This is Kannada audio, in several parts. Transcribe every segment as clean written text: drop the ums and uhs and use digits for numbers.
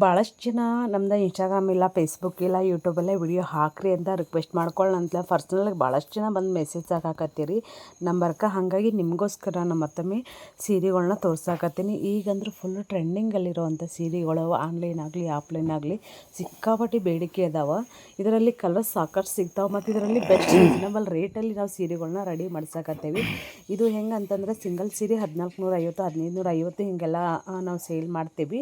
ಭಾಳಷ್ಟು ಜನ ನಮ್ದು ಇನ್ಸ್ಟಾಗ್ರಾಮ್ ಇಲ್ಲ, ಫೇಸ್ಬುಕ್ ಇಲ್ಲ, ಯೂಟ್ಯೂಬಲ್ಲೇ ವಿಡಿಯೋ ಹಾಕ್ರಿ ಅಂತ ರಿಕ್ವೆಸ್ಟ್ ಮಾಡ್ಕೊಳ್ಳಂತಲೇ ಪರ್ಸ್ನಲಾಗಿ ಭಾಳಷ್ಟು ಜನ ಬಂದು ಮೆಸೇಜ್ ಹಾಕಾಕತ್ತೀರಿ ನಂಬರ್ಗೆ. ಹಾಗಾಗಿ ನಿಮಗೋಸ್ಕರ ನಾನು ಮತ್ತೊಮ್ಮೆ ಸೀರೆಗಳನ್ನ ತೋರ್ಸಾಕತ್ತೀನಿ. ಈಗಂದ್ರೆ ಫುಲ್ಲು ಟ್ರೆಂಡಿಂಗಲ್ಲಿರೋವಂಥ ಸೀರೆಗಳು ಆನ್ಲೈನ್ ಆಗಲಿ ಆಫ್ಲೈನ್ ಆಗಲಿ ಸಿಕ್ಕಾಪಟ್ಟೆ ಬೇಡಿಕೆ ಅದಾವೆ. ಇದರಲ್ಲಿ ಕಲರ್ಸ್ ಸಾಕಷ್ಟು ಸಿಗ್ತಾವೆ ಮತ್ತು ಇದರಲ್ಲಿ ಬೆಸ್ಟ್ ರೀಸನಬಲ್ ರೇಟಲ್ಲಿ ನಾವು ಸೀರೆಗಳನ್ನ ರೆಡಿ ಮಾಡ್ಸಾಕತ್ತೀವಿ. ಇದು ಹೆಂಗೆ ಅಂತಂದರೆ ಸಿಂಗಲ್ ಸೀರೆ 1450 1550 ಹೀಗೆಲ್ಲ ನಾವು ಸೇಲ್ ಮಾಡ್ತೀವಿ.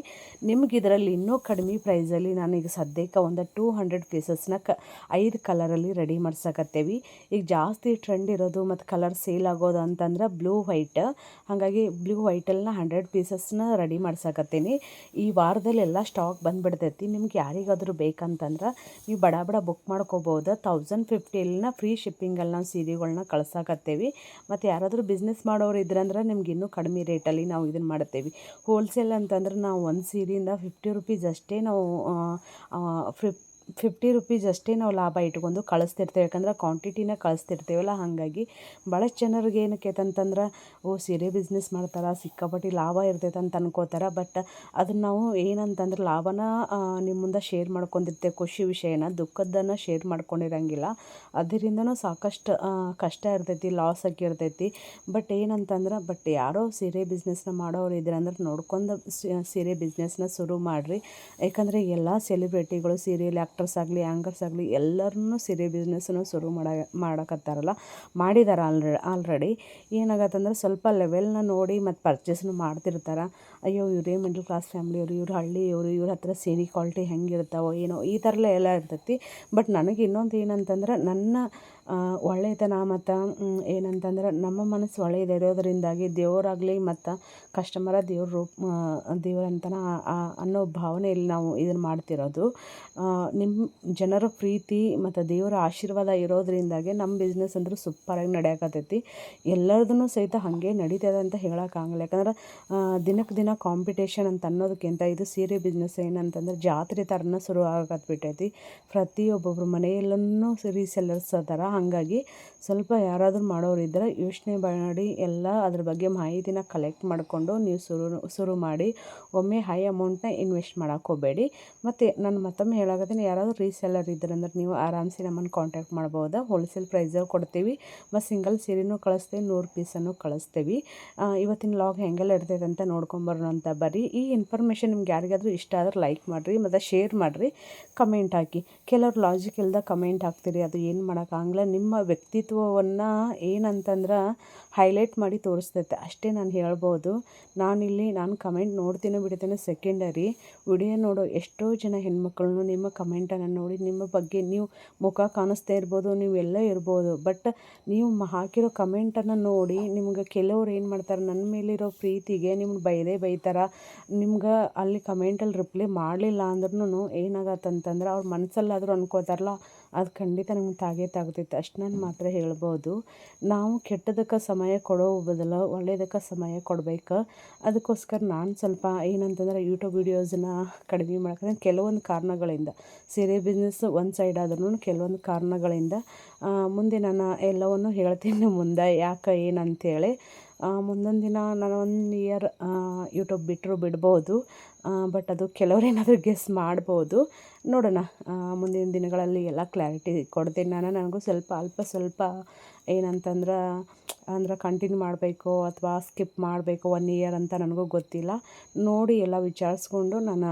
ನಿಮ್ಗೆ ಇದರಲ್ಲಿ ಇನ್ನೂ ಕಡಿಮೆ ಪ್ರೈಸಲ್ಲಿ ನಾನು ಈಗ ಸದ್ಯಕ್ಕೆ ಒಂದು 200 ಪೀಸಸ್ನ 5 ಕಲರಲ್ಲಿ ರೆಡಿ ಮಾಡ್ಸಕತ್ತೇವಿ. ಈಗ ಜಾಸ್ತಿ ಟ್ರೆಂಡ್ ಇರೋದು ಮತ್ತು ಕಲರ್ ಸೇಲ್ ಆಗೋದು ಅಂತಂದ್ರೆ ಬ್ಲೂ ವೈಟ್. ಹಾಗಾಗಿ ಬ್ಲೂ ವೈಟಲ್ಲಿ 100 ಪೀಸಸ್ನ ರೆಡಿ ಮಾಡ್ಸಕತ್ತೀನಿ. ಈ ವಾರದಲ್ಲೆಲ್ಲ ಸ್ಟಾಕ್ ಬಂದುಬಿಡ್ತೈತಿ. ನಿಮ್ಗೆ ಯಾರಿಗಾದರೂ ಬೇಕಂತಂದ್ರೆ ನೀವು ಬಡ ಬುಕ್ ಮಾಡ್ಕೋಬೋದು. 1050 ಫ್ರೀ ಶಿಪ್ಪಿಂಗಲ್ಲಿ ನಾವು ಸೀರೆಗಳನ್ನ ಕಳ್ಸಾಕತ್ತೇವಿ. ಮತ್ತು ಯಾರಾದರೂ ಬಿಸ್ನೆಸ್ ಮಾಡೋರು ಇದ್ರಂದ್ರೆ ನಿಮ್ಗೆ ಇನ್ನೂ ಕಡಿಮೆ ರೇಟಲ್ಲಿ ನಾವು ಇದನ್ನು ಮಾಡ್ತೇವೆ. ಹೋಲ್ಸೇಲ್ ಅಂತಂದ್ರೆ ನಾವು ಒಂದು ಸೀರೆಯಿಂದ 50 ರುಪೀಸ್ ಅಷ್ಟೇ ನಾವು 50 ರುಪೀಸ್ ಅಷ್ಟೇ ನಾವು ಲಾಭ ಇಟ್ಕೊಂಡು ಕಳಿಸ್ತಿರ್ತೇವೆ. ಯಾಕಂದ್ರೆ ಕ್ವಾಂಟಿಟಿನ ಕಳಿಸ್ತಿರ್ತೀವಲ್ಲ, ಹಾಗಾಗಿ ಭಾಳಷ್ಟು ಜನರಿಗೆ ಏನಕ್ಕೆ ಅಂತಂದ್ರೆ ಸೀರೆ ಬಿಸ್ನೆಸ್ ಮಾಡ್ತಾರೆ, ಸಿಕ್ಕಾಪಟ್ಟೆ ಲಾಭ ಇರ್ತೈತೆ ಅಂತ ಅನ್ಕೋತಾರೆ. ಬಟ್ ಅದನ್ನು ನಾವು ಏನಂತಂದ್ರೆ ಲಾಭನ ನಿಮ್ಮ ಮುಂದೆ ಶೇರ್ ಮಾಡ್ಕೊಂಡಿರ್ತೇವೆ, ಖುಷಿ ವಿಷಯನ, ದುಃಖದನ್ನು ಶೇರ್ ಮಾಡ್ಕೊಂಡಿರಂಗಿಲ್ಲ. ಅದರಿಂದನೂ ಸಾಕಷ್ಟು ಕಷ್ಟ ಇರ್ತೈತಿ, ಲಾಸ್ ಆಗಿರ್ತೈತಿ. ಬಟ್ ಏನಂತಂದ್ರೆ ಯಾರೋ ಸೀರೆ ಬಿಸ್ನೆಸ್ನ ಮಾಡೋರು ಇದ್ರೆ ಅಂದ್ರೆ ನೋಡ್ಕೊಂಡು ಸೀರೆ ಬಿಸ್ನೆಸ್ನ ಶುರು ಮಾಡಿರಿ. ಯಾಕಂದರೆ ಎಲ್ಲ ಸೆಲೆಬ್ರಿಟಿಗಳು, ಸೀರಿಯಲ್ ಆ್ಯಕ್ಟರ್ಸ್ ಆಗಲಿ, ಆ್ಯಂಕರ್ಸ್ ಆಗಲಿ ಎಲ್ಲರೂ ಸೀರೆ ಬಿಸ್ನೆಸ್ಸನ್ನು ಶುರು ಮಾಡಕತ್ತಾರಲ್ಲ, ಮಾಡಿದ್ದಾರೆ ಆಲ್ರೆಡಿ. ಏನಾಗತ್ತಂದ್ರೆ ಸ್ವಲ್ಪ ಲೆವೆಲ್ನ ನೋಡಿ ಮತ್ತು ಪರ್ಚೇಸ್ನು ಮಾಡ್ತಿರ್ತಾರೆ. ಅಯ್ಯೋ ಇವರೇ ಮಿಡ್ಲ್ ಕ್ಲಾಸ್ ಫ್ಯಾಮ್ಲಿಯವರು, ಇವ್ರು ಹಳ್ಳಿಯವರು, ಇವ್ರ ಹತ್ರ ಸೀರೆ ಕ್ವಾಲಿಟಿ ಹೆಂಗಿರ್ತಾವೋ ಏನೋ ಈ ಥರ ಎಲ್ಲ ಇರ್ತೈತಿ. ಬಟ್ ನನಗೆ ಇನ್ನೊಂದು ಏನಂತಂದ್ರೆ ನನ್ನ ಒಳ್ಳೆಯತನ ಮತ್ತು ಏನಂತಂದ್ರೆ ನಮ್ಮ ಮನಸ್ಸು ಒಳ್ಳೆಯದಿರೋದ್ರಿಂದಾಗಿ ದೇವರಾಗಲಿ ಮತ್ತು ಕಸ್ಟಮರ ದೇವ್ರಂತನ ಅನ್ನೋ ಭಾವನೆಯಲ್ಲಿ ನಾವು ಇದನ್ನು ಮಾಡ್ತಿರೋದು. ನಿಮ್ಮ ಜನರ ಪ್ರೀತಿ ಮತ್ತು ದೇವರ ಆಶೀರ್ವಾದ ಇರೋದ್ರಿಂದಾಗೆ ನಮ್ಮ ಬಿಸ್ನೆಸ್ ಅಂದ್ರೆ ಸೂಪರಾಗಿ ನಡೆಯಕತ್ತೈತಿ. ಎಲ್ಲರದೂ ಸಹಿತ ಹಾಗೆ ನಡೀತದೆ ಅಂತ ಹೇಳೋಕ್ಕಾಗಲ್ಲ. ಯಾಕಂದ್ರೆ ದಿನಕ್ಕೆ ದಿನ ಕಾಂಪಿಟೇಷನ್ ಅಂತ ಅನ್ನೋದಕ್ಕಿಂತ ಇದು ಸೀರೆ ಬಿಸ್ನೆಸ್ ಏನಂತಂದ್ರೆ ಜಾತ್ರೆ ಥರನ ಶುರು ಆಗಕತ್ಬಿಟ್ಟೈತಿ. ಪ್ರತಿಯೊಬ್ಬೊಬ್ಬರು ಮನೆಯಲ್ಲೂ ರೀಸೆಲ್ಲರ್ಸ್ ಅದಾರ. ಹಾಗಾಗಿ ಸ್ವಲ್ಪ ಯಾರಾದರೂ ಮಾಡೋರಿದ್ದರೆ ಯೋಚನೆ ಮಾಡಿ ಎಲ್ಲ ಅದ್ರ ಬಗ್ಗೆ ಮಾಹಿತಿನ ಕಲೆಕ್ಟ್ ಮಾಡಿಕೊಂಡು ನೀವು ಶುರು ಮಾಡಿ. ಒಮ್ಮೆ ಹೈ ಅಮೌಂಟ್ನ ಇನ್ವೆಸ್ಟ್ ಮಾಡೋಕ್ಕೆ ಹೋಗಬೇಡಿ. ಮತ್ತು ನಾನು ಮತ್ತೊಮ್ಮೆ ಹೇಳಾಕತ್ತೀನಿ, ಯಾರಾದರೂ ರೀಸೆಲ್ಲರ್ ಇದ್ರಂದ್ರೆ ನೀವು ಆರಾಮ್ಸೆ ನಮ್ಮನ್ನು ಕಾಂಟ್ಯಾಕ್ಟ್ ಮಾಡ್ಬೋದು. ಹೋಲ್ಸೇಲ್ ಪ್ರೈಸಲ್ಲಿ ಕೊಡ್ತೀವಿ ಮತ್ತು ಸಿಂಗಲ್ ಸೀರೆನೂ ಕಳಿಸ್ತೀವಿ, 100 ಪೀಸನ್ನು ಕಳಿಸ್ತೀವಿ. ಇವತ್ತಿನ ಲಾಗ್ ಹೆಂಗೆಲ್ಲ ಇರ್ತೈತೆ ಅಂತ ನೋಡ್ಕೊಂಬರೋಣ ಅಂತ ಬರ್ರಿ. ಈ ಇನ್ಫಾರ್ಮೇಷನ್ ನಿಮ್ಗೆ ಯಾರಿಗಾದರೂ ಇಷ್ಟ ಆದ್ರೆ ಲೈಕ್ ಮಾಡಿರಿ ಮತ್ತು ಶೇರ್ ಮಾಡಿರಿ, ಕಮೆಂಟ್ ಹಾಕಿ. ಕೆಲವ್ರು ಲಾಜಿಕ್ ಇಲ್ಲದ ಕಮೆಂಟ್ ಹಾಕ್ತೀರಿ, ಅದು ಏನು ಮಾಡೋಕ್ಕಾಗಲ್ಲ. ನಿಮ್ಮ ವ್ಯಕ್ತಿತ್ವವನ್ನು ಏನಂತಂದ್ರೆ ಹೈಲೈಟ್ ಮಾಡಿ ತೋರಿಸ್ತೈತೆ ಅಷ್ಟೇ ನಾನು ಹೇಳ್ಬೋದು. ನಾನು ಕಮೆಂಟ್ ನೋಡ್ತೀನಿ ಬಿಡ್ತೀನಿ ಸೆಕೆಂಡರಿ. ವಿಡಿಯೋ ನೋಡೋ ಎಷ್ಟೋ ಜನ ಹೆಣ್ಮಕ್ಳು ನಿಮ್ಮ ಕಮೆಂಟನ್ನು ನೋಡಿ ನಿಮ್ಮ ಬಗ್ಗೆ ನೀವು ಮುಖ ಕಾಣಿಸ್ತಾ ಇರ್ಬೋದು, ನೀವು ಎಲ್ಲ ಇರ್ಬೋದು. ಬಟ್ ನೀವು ಹಾಕಿರೋ ಕಮೆಂಟನ್ನು ನೋಡಿ ನಿಮ್ಗೆ ಕೆಲವ್ರು ಏನು ಮಾಡ್ತಾರೆ, ನನ್ನ ಮೇಲಿರೋ ಪ್ರೀತಿಗೆ ನಿಮ್ಗೆ ಬೈತಾರೆ. ನಿಮ್ಗೆ ಅಲ್ಲಿ ಕಮೆಂಟಲ್ಲಿ ರಿಪ್ಲೈ ಮಾಡಲಿಲ್ಲ ಅಂದ್ರೂ ಏನಾಗತ್ತಂತಂದ್ರೆ ಅವ್ರ ಮನಸ್ಸಲ್ಲಾದರೂ ಅನ್ಕೋತಾರಲ್ಲ, ಅದು ಖಂಡಿತ ನಿಮ್ಗೆ ತಾಗೈತೆ. ಅಷ್ಟು ನಾನು ಮಾತ್ರ ಹೇಳ್ಬೋದು. ನಾವು ಕೆಟ್ಟದಕ್ಕೆ ಸಮಯ ಕೊಡೋ ಬದಲು ಒಳ್ಳೆಯದಕ್ಕೆ ಸಮಯ ಕೊಡಬೇಕು. ಅದಕ್ಕೋಸ್ಕರ ನಾನು ಸ್ವಲ್ಪ ಏನಂತಂದ್ರೆ ಯೂಟ್ಯೂಬ್ ವೀಡಿಯೋಸನ್ನ ಕಡಿಮೆ ಮಾಡ್ಕೊಂಡು ಕೆಲವೊಂದು ಕಾರಣಗಳಿಂದ ಸೀರೆ ಬಿಸ್ನೆಸ್ ಒಂದು ಸೈಡ್ ಆದ್ರೂ ಕೆಲವೊಂದು ಕಾರಣಗಳಿಂದ ಮುಂದೆ ನಾನು ಎಲ್ಲವನ್ನು ಹೇಳ್ತೀನಿ ಮುಂದೆ ಯಾಕೆ ಏನಂತೇಳಿ. ಮುಂದೊಂದು ದಿನ ನಾನು 1 ಇಯರ್ ಯೂಟ್ಯೂಬ್ ಬಿಡ್ಬೋದು. ಬಟ್ ಅದು ಕೆಲವರೇನಾದರೂ ಗೆಸ್ ಮಾಡ್ಬೋದು. ನೋಡೋಣ, ಮುಂದಿನ ದಿನಗಳಲ್ಲಿ ಎಲ್ಲ ಕ್ಲಾರಿಟಿ ಕೊಡ್ತೀನಿ ನಾನು. ನನಗೂ ಸ್ವಲ್ಪ ಏನಂತಂದ್ರೆ ಕಂಟಿನ್ಯೂ ಮಾಡಬೇಕು ಅಥವಾ ಸ್ಕಿಪ್ ಮಾಡಬೇಕು 1 ಇಯರ್ ಅಂತ ನನಗೂ ಗೊತ್ತಿಲ್ಲ. ನೋಡಿ ಎಲ್ಲ ವಿಚಾರಿಸ್ಕೊಂಡು ನಾನು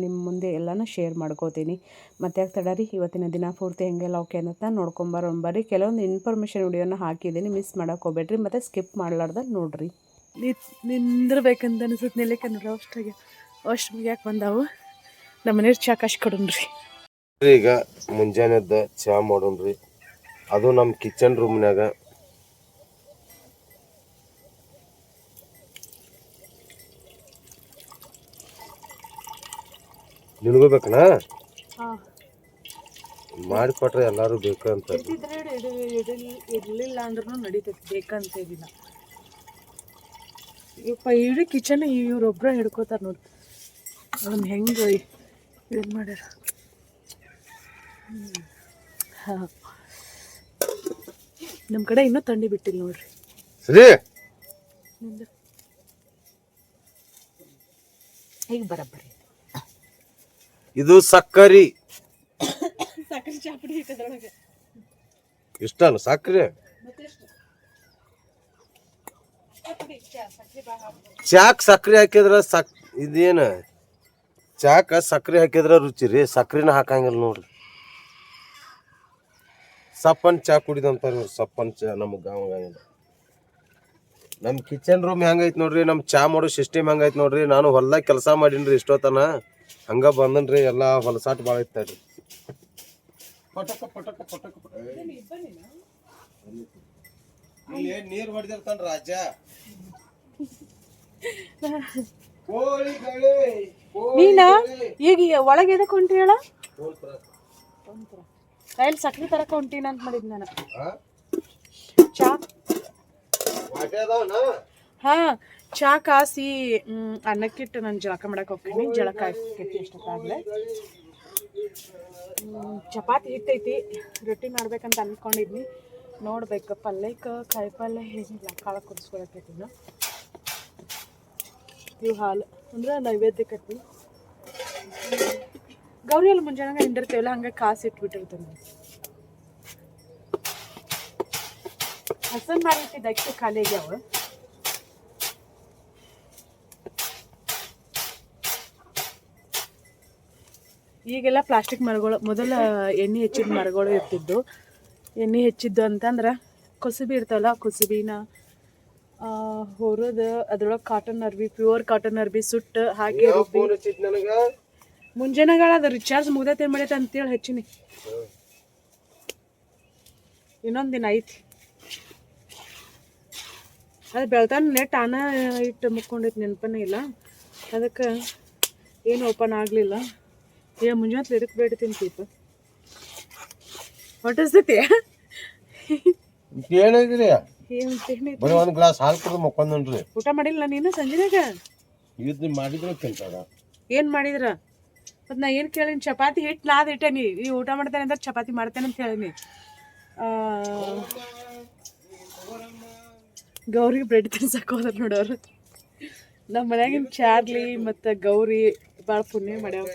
ನಿಮ್ಮ ಮುಂದೆ ಎಲ್ಲನೂ ಶೇರ್ ಮಾಡ್ಕೋತೀನಿ. ಮತ್ತೆ ಯಾಕೆ ತಡರಿ, ಇವತ್ತಿನ ದಿನ ಪೂರ್ತಿ ಹೆಂಗೆಲ್ಲ ಓಕೆ ಅಂತ ನೋಡ್ಕೊಂಬರೋಣ ಬರ್ರಿ. ಕೆಲವೊಂದು ಇನ್ಫಾರ್ಮೇಷನ್ ವಿಡಿಯೋನ ಹಾಕಿದ್ದೀನಿ, ಮಿಸ್ ಮಾಡೋಕೆ ಹೋಗ್ಬೇಡ್ರಿ ಮತ್ತು ಸ್ಕಿಪ್ ಮಾಡಲಾರ್ದ ನೋಡಿರಿ. ನಿಂದಿರ್ಬೇಕಂತ ಅನಿಸುತ್ತೆ ನೆಲಕ್ಕೆ ನೋಡ್ರಿ. ಅಷ್ಟು ಯಾಕೆ ಬಂದಾವು ನಮ್ಮ ಮನೆಯವ್ರು ಚಾ ಕಾಶ್ ಕೊಡೋಣ್ರಿ. ಈಗ ಮುಂಜಾನೆದ್ದು ಚಾ ಮಾಡೋಣ್ರಿ, ಅದು ನಮ್ಮ ಕಿಚನ್ ರೂಮ್ನಾಗ. ನಿನಗೂ ಬೇಕಣ್ಣ? ಮಾಡಿಕೊಟ್ರೆ ಎಲ್ಲರೂ ಬೇಕಂತ ಇರಲಿಲ್ಲ ಅಂದ್ರೂ ನಡೀತೈತಿ, ಬೇಕಂತ ಏನಿಲ್ಲ. ಇಡೀ ಕಿಚನ್ ಇವ್ರೊಬ್ಬರ ಹಿಡ್ಕೋತಾರೆ ನೋಡಿ. ಅದನ್ನು ಹೆಂಗೆ ಇದನ್ನು ಮಾಡ್ಯಾರ. ಹಾಂ, ನಮ್ಮ ಕಡೆ ಇನ್ನೂ ತಂಡಿ ಬಿಟ್ಟಿಲ್ಲ ನೋಡ್ರಿ. ಸರಿ, ಈಗ ಬರಬ್ಬರಿ ಇದು ಸಕ್ಕರಿ ಸಕ್ಕರೆ ಚಾ ಪುಡಿ ಇಟ್ಟದ್ರೊಳಗೆ ಇಷ್ಟನ ಸಕ್ಕರೆ ಚಾಕ್ ಸಕ್ಕರೆ ಹಾಕಿದ್ರ ಇದೇನ ಚಾಕ ಸಕ್ಕರೆ ಹಾಕಿದ್ರ ರುಚಿ ರೀ ಸಕ್ರಿನ ಹಾಕಂಗಿಲ್ಲ ನೋಡ್ರಿ ಸಪ್ಪನ್ ಚಾ ಕುಡಿದಂತಾರ ಸಪ್ಪನ್ ಚಾ ನಮಗ್ ಗಾಂವ ನಮ್ ಕಿಚನ್ ರೂಮ್ ಹೆಂಗೈತ್ ನೋಡ್ರಿ ನಮ್ ಚಾ ಮಾಡೋ ಸಿಸ್ಟಮ್ ಹೆಂಗೈತ್ ನೋಡ್ರಿ ನಾನು ಹೊಲ್ದಾಗ ಕೆಲಸ ಮಾಡೀನ್ರಿ ಇಷ್ಟೋತನ ಹಂಗ ಬಂದನ್ರಿ ಎಲ್ಲಾ ಹೊಲಸಾಟ್ ಭಾಳ ಐತ್ರಿ ನೀರ್ ಹೊಡೆದಿರ್ತಾನ ರಾಜ ನೀನ ಈಗ ಒಳಗೆ ಎದಕ್ಕೆ ಹೊಂಟಿ ಹೇಳ ಕೈಯಲ್ಲಿ ಸಕ್ಕರೆ ತರಕ ಹೊಂಟೀನ ಅಂತ ಮಾಡಿದ್ ನಾನು ಚಾ ಹಾ ಚಾ ಕಾಸಿ ಅನ್ನಕ್ಕಿಟ್ಟು ನಾನು ಜಳಕ ಮಾಡಕ್ ಹೋಗ್ತೀನಿ ಜಳಕ ಹಾಕೈತಿ ಅಷ್ಟೊತ್ತಾಗ್ಲೆ ಚಪಾತಿ ಹಿಟ್ಟೈತಿ ರೊಟ್ಟಿ ಮಾಡ್ಬೇಕಂತ ಅನ್ಕೊಂಡಿದ್ನಿ ನೋಡ್ಬೇಕು ಪಲ್ಯಕ್ಕೆ ಕಾಯಿ ಪಲ್ಯ ಏನಿಲ್ಲ ಕಾಳ ಕುದಿಸ್ಕೊಳಕೈತಿ ಇವು ಹಾಲು ಅಂದ್ರೆ ನೈವೇದ್ಯಕ್ಕೈತಿ ಗೌರಿ ಎಲ್ಲ ಮುಂಜಾನೆ ಹಿಂಡಿರ್ತೇವಲ್ಲ ಹಂಗೆ ಕಾಸು ಇಟ್ಬಿಟ್ಟಿರ್ತೇನೆ ಹಸನ್ ಮಾಡಿಟ್ಟಿದ್ದ ಅಕ್ಕಿ ಖಾಲಿ ಆಗ್ಯಾವ ಈಗೆಲ್ಲ ಪ್ಲಾಸ್ಟಿಕ್ ಮರಗಳು ಮೊದಲ ಎಣ್ಣೆ ಹೆಚ್ಚಿದ ಮರಗಳು ಇರ್ತಿದ್ದು ಎಣ್ಣೆ ಹೆಚ್ಚಿದ್ದು ಅಂತಂದ್ರೆ ಕುಸುಬಿ ಇರ್ತಾವಲ್ಲ ಕುಸುಬಿನ ಹೊರದು ಅದ್ರೊಳಗೆ ಕಾಟನ್ ಅರ್ಬಿ ಪ್ಯೂರ್ ಕಾಟನ್ ಅರ್ಬಿ ಸುಟ್ಟು ಹಾಕಿ ಮುಂಜಾನೆಗಳ ಅದು ರಿಚಾರ್ಜ್ ಮುಗ್ದೈತೆ ಏನು ಮಾಡೈತೆ ಅಂತೇಳಿ ಹೆಚ್ಚಿನಿ ಇನ್ನೊಂದು ದಿನ ಐತಿ ಅದು ಬೆಳ್ತಾನ ನೆಟ್ ಆನ ಇಟ್ಟು ಮುಕ್ಕೊಂಡೈತಿ ನೆನಪನೇ ಇಲ್ಲ ಅದಕ್ಕೆ ಏನು ಓಪನ್ ಆಗಲಿಲ್ಲ ಈಗ ಮುಂಜಾನೆ ಎದಕ್ಕೆ ಬೇಡ ತಿಂತೀಪ ಹೊಟ್ಟಿಸ್ತೈತಿ ಏನಾಗಿದ್ರಿ ಒಂದು ಗ್ಲಾಸ್ ಹಾಲು ಕುಡಿದು ಮಕ್ಕೊಂಡ್ರಿ ಊಟ ಮಾಡಿಲ್ಲ ನೀನು ಸಂಜೆನಾಗ ಇದು ಮಾಡಿದ್ರೆ ತಿಂತಾರ ಏನು ಮಾಡಿದ್ರ ಮತ್ತು ನಾ ಏನು ಕೇಳೀನಿ ಚಪಾತಿ ಹಿಟ್ಟು ನಾದ್ ಇಟ್ಟೇನಿ ನೀವು ಊಟ ಮಾಡ್ತೇನೆ ಅಂದ್ರೆ ಚಪಾತಿ ಮಾಡ್ತೇನೆ ಅಂತ ಹೇಳೀನಿ ಗೌರಿಗೆ ಬ್ರೆಡ್ ತಿನ್ಸಕ್ಕೆ ಹೋದ್ರ ನೋಡೋರು ನಮ್ಮ ಮನ್ಯಾಗಿನ ಚಾರ್ಲಿ ಮತ್ತು ಗೌರಿ ಭಾಳ ಪುಣ್ಯ ಮಾಡ್ಯಾವ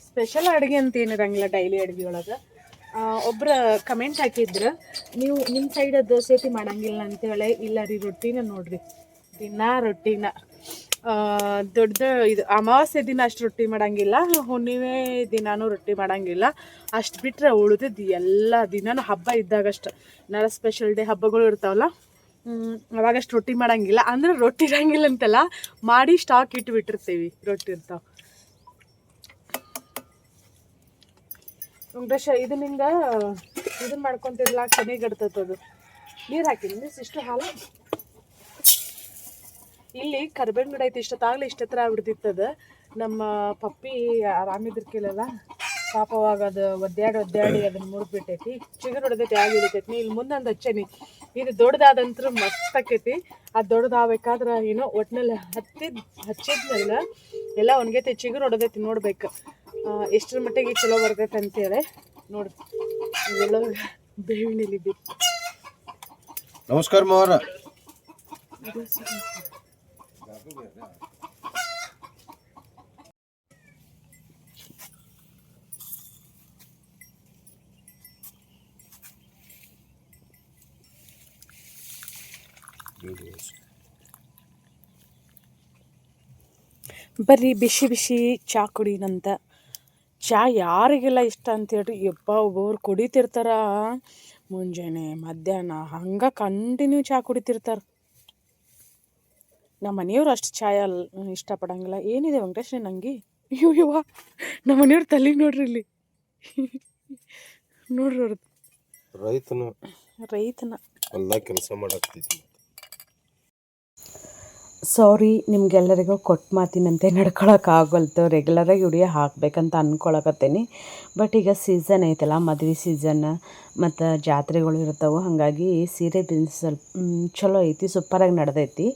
ಸ್ಪೆಷಲ್ ಅಡುಗೆ ಅಂತ ಏನಿರಂಗಿಲ್ಲ ಡೈಲಿ ಅಡುಗೆ ಒಳಗೆ ಒಬ್ರು ಕಮೆಂಟ್ ಹಾಕಿದ್ರು ನೀವು ನಿಮ್ಮ ಸೈಡ್ ದೋಸೆ ಮಾಡಂಗಿಲ್ಲ ಅಂತೇಳಿ ಇಲ್ಲ ರೀ ರೊಟ್ಟಿನ ನೋಡ್ರಿ ದಿನ ರೊಟ್ಟಿನ ದೊಡ್ಡ ಇದು ಅಮಾವಾಸ್ಯೆ ದಿನ ಅಷ್ಟು ರೊಟ್ಟಿ ಮಾಡಂಗಿಲ್ಲ ಹುಣ್ಣಿಮೆ ದಿನಾನೂ ರೊಟ್ಟಿ ಮಾಡಂಗಿಲ್ಲ ಅಷ್ಟು ಬಿಟ್ಟರೆ ಉಳಿದಿದ್ದು ಎಲ್ಲ ದಿನಾನು ಹಬ್ಬ ಇದ್ದಾಗಷ್ಟು ನಾಳೆ ಸ್ಪೆಷಲ್ ಡೇ ಹಬ್ಬಗಳು ಇರ್ತಾವಲ್ಲ ಅವಾಗಷ್ಟು ರೊಟ್ಟಿ ಮಾಡಂಗಿಲ್ಲ ಅಂದ್ರೆ ರೊಟ್ಟಿ ಇರಂಗಿಲ್ಲ ಅಂತಲ್ಲ ಮಾಡಿ ಸ್ಟಾಕ್ ಇಟ್ಬಿಟ್ಟಿರ್ತೀವಿ ರೊಟ್ಟಿ ಇರ್ತಾವೆ ವೆಂಕಟೇಶ ಇದು ನಿಂಗೆ ಇದನ್ನ ಮಾಡ್ಕೊತಿರ್ಲಾಕ ಚೆನ್ನಾಗಿರ್ತದೆ ನೀರು ಹಾಕಿನಿ ಇಷ್ಟು ಹಾಲು ಇಲ್ಲಿ ಕರ್ಬೇವಿನ ಗಿಡ ಐತಿ ಇಷ್ಟೊತ್ತಾಗಲಿ ಇಷ್ಟತ್ರ ಆಗ್ಬಿಡ್ತಿತ್ತದ ನಮ್ಮ ಪಪ್ಪಿ ಆರಾಮಿದ್ರಕಿಲ್ಲಲ್ಲ ಪಾಪ ಅವಾಗ ಅದು ಒದ್ದಾಡಿ ಅದನ್ನ ಮುರಿದ್ಬಿಟ್ಟೈತಿ ಚಿಗುರು ಹೊಡೆದೈತಿ ಆಗಿ ಹಿಡಿತೈತಿ ಇಲ್ಲಿ ಮುಂದೆ ಒಂದು ಹಚ್ಚನಿ ಇದು ದೊಡ್ಡದಾದಂತ್ರ ಮಸ್ತ್ ಆಕೈತಿ ಅದು ದೊಡ್ಡದಾಗಬೇಕಾದ್ರೆ ಏನೋ ಒಟ್ಟಿನಲ್ಲಿ ಹಚ್ಚಿದ್ಮೇಲೆ ಎಲ್ಲ ಒಣಗೈತಿ ಚಿಗುರು ಹೊಡೆದೈತಿ ನೋಡ್ಬೇಕು ಎಷ್ಟರ ಮಟ್ಟಿಗೆ ಚಲೋ ಬರ್ತೈತೆ ಅಂತೇಳಿ ನೋಡಿ ಇದೆಲ್ಲ ಬೇವಿನಿಲಿ ಬಿತ್ತು ನಮಸ್ಕಾರ ಮಾವರ ಬರ್ರಿ ಬಿಸಿ ಬಿಸಿ ಚಾ ಕುಡಿನಂತ ಚಾ ಯಾರಿಗೆಲ್ಲ ಇಷ್ಟ ಅಂತೇಳ್ರಿ ಯಪ್ಪ ಒಬ್ಬೊಬ್ರು ಕುಡಿತಿರ್ತಾರ ಮುಂಜಾನೆ ಮಧ್ಯಾಹ್ನ ಹಂಗೆ ಕಂಟಿನ್ಯೂ ಚಾ ಕುಡಿತಿರ್ತಾರೆ ನಮ್ಮ ಮನೆಯವ್ರು ಅಷ್ಟು ಚಾಯ್ ಇಷ್ಟಪಡಂಗಿಲ್ಲ ಏನಿದೆ ವೆಂಕಟೇಶ್ ನಂಗೆ ಅಯ್ಯೋ ನಮ್ಮ ಮನೆಯವ್ರ ತಲೆಗೆ ನೋಡ್ರಿ ಇಲ್ಲಿ ನೋಡ್ರಿ ಅವ್ರದ್ದು ರೈತನ ರೈತನ ಎಲ್ಲ ಕೆಲಸ ಮಾಡಾಕ್ತಿದ್ವಿ ಸಾರಿ ನಿಮ್ಗೆಲ್ಲರಿಗೂ ಕೊಟ್ಟ ಮಾತಿನಂತೆ ನಡ್ಕೊಳಕ್ಕಾಗಲ್ತು. ರೆಗ್ಯುಲರಾಗಿ ವಿಡಿಯೋ ಹಾಕಬೇಕಂತ ಅಂದ್ಕೊಳಕತ್ತೀನಿ. ಬಟ್ ಈಗ ಸೀಸನ್ ಐತಲ್ಲ, ಮದುವೆ ಸೀಸನ್ ಮತ್ತು ಜಾತ್ರೆಗಳು ಇರ್ತಾವೆ. ಹಾಗಾಗಿ ಸೀರೆ ಬಿಸ್ನೆಸ್ ಸ್ವಲ್ಪ ಚಲೋ ಐತಿ, ಸೂಪರಾಗಿ ನಡೆದೈತಿ.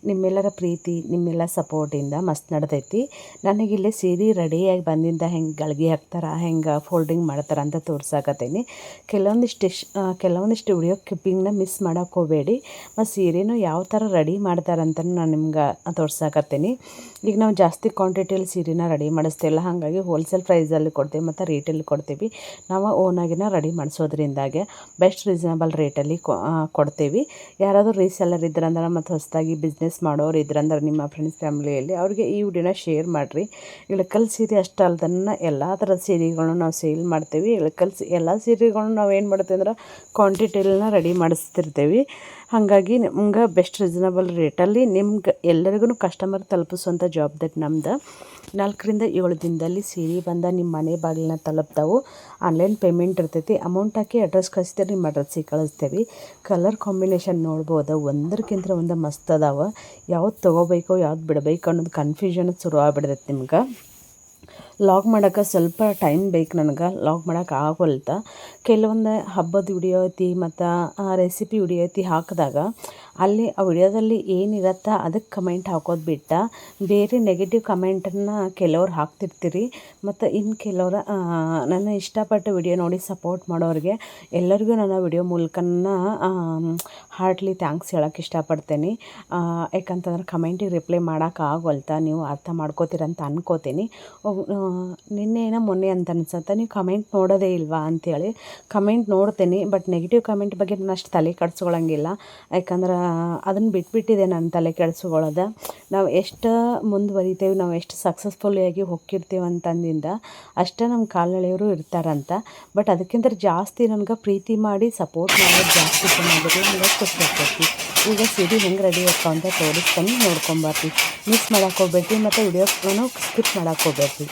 ನಿಮ್ಮೆಲ್ಲರ ಪ್ರೀತಿ, ನಿಮ್ಮೆಲ್ಲ ಸಪೋರ್ಟಿಂದ ಮಸ್ತ್ ನಡೆದೈತಿ. ನನಗಿಲ್ಲಿ ಸೀರೆ ರೆಡಿಯಾಗಿ ಬಂದಿಂದ ಹೆಂಗೆ ಗಳಿಗೆ ಹಾಕ್ತಾರೆ, ಹೆಂಗೆ ಫೋಲ್ಡಿಂಗ್ ಮಾಡ್ತಾರೆ ಅಂತ ತೋರ್ಸಾಕತ್ತೀನಿ. ಕೆಲವೊಂದಿಷ್ಟು ವಿಡಿಯೋ ಕ್ಲಿಪ್ಪಿಂಗ್ನ ಮಿಸ್ ಮಾಡೋಕೆ ಹೋಗಬೇಡಿ. ಮತ್ತು ಸೀರೆನೂ ಯಾವ ಥರ ರೆಡಿ ಮಾಡ್ತಾರಂತ ನಾನು ನಿಮ್ಗೆ ತೋರ್ಸಾಕತ್ತೀನಿ. ಈಗ ನಾವು ಜಾಸ್ತಿ ಕ್ವಾಂಟಿಟಿಯಲ್ಲಿ ಸೀರೆನ ರೆಡಿ ಮಾಡಿಸ್ತಿಲ್ಲ, ಹಾಗಾಗಿ ಹೋಲ್ಸೇಲ್ ಪ್ರೈಸಲ್ಲಿ ಕೊಡ್ತೀವಿ ಮತ್ತು ರೇಟಲ್ಲಿ ಕೊಡ್ತೀವಿ. ನಾವು ಓನಾಗಿನ ರೆಡಿ ಮಾಡಿಸೋದ್ರಿಂದಾಗೆ ಬೆಸ್ಟ್ ರೀಸನಬಲ್ ರೇಟಲ್ಲಿ ಕೊಡ್ತೀವಿ. ಯಾರಾದರೂ ರೀಸೆಲ್ಲರ್ ಇದ್ರಂದ್ರೆ ಮತ್ತು ಹೊಸದಾಗಿ ಬಿಸ್ನೆಸ್ ಮಾಡೋರು ಇದ್ರಂದ್ರೆ ನಿಮ್ಮ ಫ್ರೆಂಡ್ಸ್ ಫ್ಯಾಮಿಲಿಯಲ್ಲಿ ಅವ್ರಿಗೆ ಈ ವಿಡಿಯೋನ ಶೇರ್ ಮಾಡಿರಿ. ಇಳಕಲ್ ಸೀರೆ ಅಷ್ಟೇ ಅಲ್ದನ್ನ ಎಲ್ಲ ಥರದ ಸೀರೆಗಳನ್ನ ನಾವು ಸೇಲ್ ಮಾಡ್ತೀವಿ. ಎಲ್ಲ ಸೀರೆಗಳನ್ನ ನಾವು ಏನು ಮಾಡ್ತೀವಿ ಅಂದ್ರೆ ಕ್ವಾಂಟಿಟಿಯನ್ನ ರೆಡಿ ಮಾಡಿಸ್ತಿರ್ತೀವಿ. ಹಾಗಾಗಿ ನಿಮ್ಗೆ ಬೆಸ್ಟ್ ರೀಸನಬಲ್ ರೇಟಲ್ಲಿ ನಿಮ್ಗೆ ಎಲ್ಲರಿಗೂ ಕಸ್ಟಮರ್ ತಲುಪಿಸುವಂಥ ಜವಾಬ್ದಾರಿ ನಮ್ದು. 4ರಿಂದ 7 ದಿನದಲ್ಲಿ ಸೀರೆ ಬಂದ ನಿಮ್ಮ ಮನೆ ಬಾಗಿಲನ್ನ ತಲುಪ್ತಾವೆ. ಆನ್ಲೈನ್ ಪೇಮೆಂಟ್ ಇರ್ತೈತಿ. ಅಮೌಂಟ್ ಹಾಕಿ ಅಡ್ರೆಸ್ ಕಳಿಸ್ತೀರಿ, ನಿಮ್ಮ ಅಡ್ರೆಸ್ಸಿಗೆ ಕಳಿಸ್ತೀವಿ. ಕಲರ್ ಕಾಂಬಿನೇಷನ್ ನೋಡ್ಬೋದು, ಒಂದಕ್ಕಿಂತ ಒಂದು ಮಸ್ತ್ ಅದಾವೆ. ಯಾವ್ದು ತೊಗೋಬೇಕು ಯಾವ್ದು ಬಿಡಬೇಕು ಅನ್ನೋದು ಕನ್ಫ್ಯೂಷನ್ ಶುರು ಆಗ್ಬಿಡ್ತೈತೆ ನಿಮ್ಗೆ. ಲಾಗ್ ಮಾಡೋಕೆ ಸ್ವಲ್ಪ ಟೈಮ್ ಬೇಕು ನನಗೆ, ಲಾಗ್ ಮಾಡೋಕೆ ಆಗೋಲ್ತ. ಕೆಲವೊಂದು ಹಬ್ಬದ ವಿಡಿಯೋ ಐತಿ ಮತ್ತು ರೆಸಿಪಿ ವಿಡಿಯೋ ಐತಿ ಹಾಕಿದಾಗ ಅಲ್ಲಿ ಆ ವಿಡಿಯೋದಲ್ಲಿ ಏನಿರತ್ತೆ ಅದಕ್ಕೆ ಕಮೆಂಟ್ ಹಾಕೋದು ಬಿಟ್ಟು ಬೇರೆ ನೆಗೆಟಿವ್ ಕಮೆಂಟನ್ನು ಕೆಲವ್ರು ಹಾಕ್ತಿರ್ತೀರಿ. ಮತ್ತು ಇನ್ನು ಕೆಲವ್ರು ನನ್ನ ಇಷ್ಟಪಟ್ಟು ವಿಡಿಯೋ ನೋಡಿ ಸಪೋರ್ಟ್ ಮಾಡೋರಿಗೆ ಎಲ್ಲರಿಗೂ ನನ್ನ ವಿಡಿಯೋ ಮೂಲಕನ ಹಾರ್ಟ್ಲಿ ಥ್ಯಾಂಕ್ಸ್ ಹೇಳೋಕ್ಕೆ ಇಷ್ಟಪಡ್ತೀನಿ. ಯಾಕಂತಂದ್ರೆ ಕಮೆಂಟಿಗೆ ರಿಪ್ಲೈ ಮಾಡೋಕೆ ಆಗೋಲ್ತ, ನೀವು ಅರ್ಥ ಮಾಡ್ಕೋತೀರಂತ ಅನ್ಕೋತೀನಿ. ನಿನ್ನೆನೋ ಮೊನ್ನೆ ಅಂತ ಅನ್ಸುತ್ತೆ, ನೀವು ಕಮೆಂಟ್ ನೋಡೋದೇ ಇಲ್ವಾ ಅಂಥೇಳಿ. ಕಮೆಂಟ್ ನೋಡ್ತೀನಿ, ಬಟ್ ನೆಗೆಟಿವ್ ಕಮೆಂಟ್ ಬಗ್ಗೆ ನಾನು ಅಷ್ಟು ತಲೆ ಕೆಡಿಸ್ಕೊಳ್ಳೋಂಗಿಲ್ಲ. ಯಾಕಂದ್ರೆ ಅದನ್ನು ಬಿಟ್ಬಿಟ್ಟಿದೆ ನಾನು ತಲೆ ಕೆಡಿಸ್ಕೊಳ್ಳೋದು. ನಾವು ಎಷ್ಟು ಮುಂದುವರಿತೇವೆ, ನಾವು ಎಷ್ಟು ಸಕ್ಸಸ್ಫುಲ್ಲಿಯಾಗಿ ಹೋಗಿರ್ತೀವಿ ಅಂತಂದಿಂದ ಅಷ್ಟೇ ನಮ್ಮ ಕಾಲೆಳೆಯವರು ಇರ್ತಾರಂತ. ಬಟ್ ಅದಕ್ಕಿಂತ ಜಾಸ್ತಿ ನನಗೆ ಪ್ರೀತಿ ಮಾಡಿ ಸಪೋರ್ಟ್ ಮಾಡೋದು ಜಾಸ್ತಿ ಚೆನ್ನಾಗಿರಲಿ, ನನಗೆ ಖುಷಿ ಆಗ್ತೈತಿ. ಈಗ ಸೀರೆ ಹೆಂಗೆ ರೆಡಿ ಆಗ್ತಾವ ಅಂತ ತೋರಿಸ್ತಾನೆ, ನೋಡ್ಕೊಂಬರ್ತೀವಿ. ಮಿಸ್ ಮಾಡೋಕೆ ಹೋಗ್ಬೇಡ್ರಿ ಮತ್ತು ವಿಡಿಯೋನು ಸ್ಕಿಪ್ ಮಾಡೋಕೆ ಹೋಗ್ಬೇಡ್ರಿ.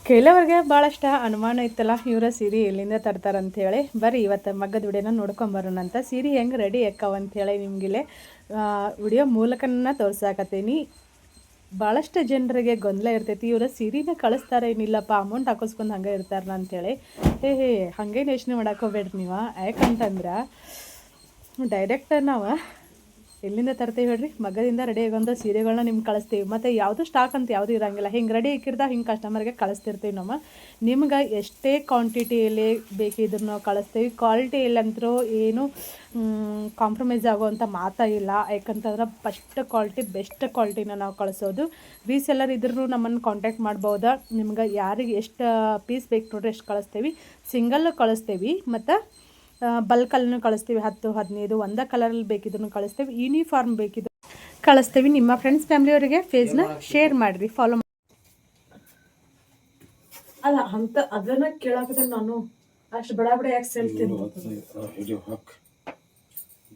ಕೆಲವರಿಗೆ ಭಾಳಷ್ಟು ಅನುಮಾನ ಇತ್ತಲ್ಲ, ಇವರ ಸೀರೆ ಎಲ್ಲಿಂದ ತರ್ತಾರಂಥೇಳಿ. ಬರ್ರಿ ಇವತ್ತು ಮಗ್ಗದ ವಿಡಿಯೋನ ನೋಡ್ಕೊಂಬರೋಣ ಅಂತ. ಸೀರೆ ಹೆಂಗೆ ರೆಡಿ ಅಕ್ಕಾವಂಥೇಳಿ ನಿಮಗಿಲ್ಲೇ ವಿಡಿಯೋ ಮೂಲಕನ ತೋರ್ಸಾಕತ್ತೀನಿ. ಭಾಳಷ್ಟು ಜನರಿಗೆ ಗೊಂದಲ ಇರ್ತೈತಿ, ಇವರ ಸೀರೆನ ಕಳಿಸ್ತಾರೆ ಏನಿಲ್ಲಪ್ಪ ಅಮೌಂಟ್ ಹಾಕಿಸ್ಕೊಂಡು ಹಂಗೆ ಇರ್ತಾರಲ್ಲ ಅಂಥೇಳಿ. ಹಾಗೇನು ಯೋಚನೆ ಮಾಡಕ್ಕೆ ಹೋಗ್ಬೇಡ್ರಿ ನೀವು. ಯಾಕಂತಂದ್ರೆ ಡೈರೆಕ್ಟ್ ನಾವು ಎಲ್ಲಿಂದ ತರ್ತೀವಿ ಹೇಳ್ರಿ, ಮಗದಿಂದ ರೆಡಿ ಆಗೋಂಥ ಸೀರೆಗಳನ್ನ ನಿಮ್ಗೆ ಕಳಿಸ್ತೀವಿ. ಮತ್ತು ಯಾವುದು ಸ್ಟಾಕ್ ಅಂತ ಯಾವುದು ಇರೋಂಗಿಲ್ಲ, ಹಿಂಗೆ ರೆಡಿ ಇಕ್ಕಿರ್ದಾಗ ಹಿಂಗೆ ಕಸ್ಟಮರ್ಗೆ ಕಳಿಸ್ತಿರ್ತೀವಿ ನಾವು. ನಿಮ್ಗೆ ಎಷ್ಟೇ ಕ್ವಾಂಟಿಟಿಯಲ್ಲಿ ಬೇಕಿದ್ರು ನಾವು ಕಳಿಸ್ತೀವಿ. ಕ್ವಾಲಿಟಿಯಲ್ಲಂತರೂ ಏನು ಕಾಂಪ್ರಮೈಸ್ ಆಗೋವಂಥ ಮಾತಾ ಇಲ್ಲ. ಯಾಕಂತಂದ್ರೆ ಫಸ್ಟ್ ಕ್ವಾಲಿಟಿ ಬೆಸ್ಟ್ ಕ್ವಾಲಿಟಿನ ನಾವು ಕಳಿಸೋದು. ರೀಸೆಲ್ಲರ್ ಇದ್ರೂ ನಮ್ಮನ್ನು ಕಾಂಟ್ಯಾಕ್ಟ್ ಮಾಡ್ಬೋದಾ. ನಿಮ್ಗೆ ಯಾರಿಗೆ ಎಷ್ಟು ಪೀಸ್ ಬೇಕು ನೋಡ್ರಿ ಎಷ್ಟು ಕಳಿಸ್ತೀವಿ. ಸಿಂಗಲ್ಲು ಕಳಿಸ್ತೀವಿ ಮತ್ತು ಬಲ್ಕಲ್ಲೂ ಕಳಿಸ್ತೀವಿ. 10, 15 ಒಂದೇ ಕಲರಲ್ಲಿ ಬೇಕಿದ್ರು ಕಳಿಸ್ತೀವಿ. ಯೂನಿಫಾರ್ಮ್ ಬೇಕಿದ್ರು ಕಳಿಸ್ತೀವಿ. ನಿಮ್ಮ ಫ್ರೆಂಡ್ಸ್ ಫ್ಯಾಮಿಲಿಯವರಿಗೆ ಪೇಜ್ನ ಶೇರ್ ಮಾಡಿರಿ, ಫಾಲೋ ಮಾಡಿ. ಅಲ್ಲ ಅಂತ ಅದನ್ನ ಕೇಳಾಕತ್ತೆ ನಾನು. ಅಷ್ಟು ಬಡ ಬಡ ಯಾಕೆ ಸೆಲ್ತೀನಿ? ಹಿಡಿಯೋ ಹಾಕ್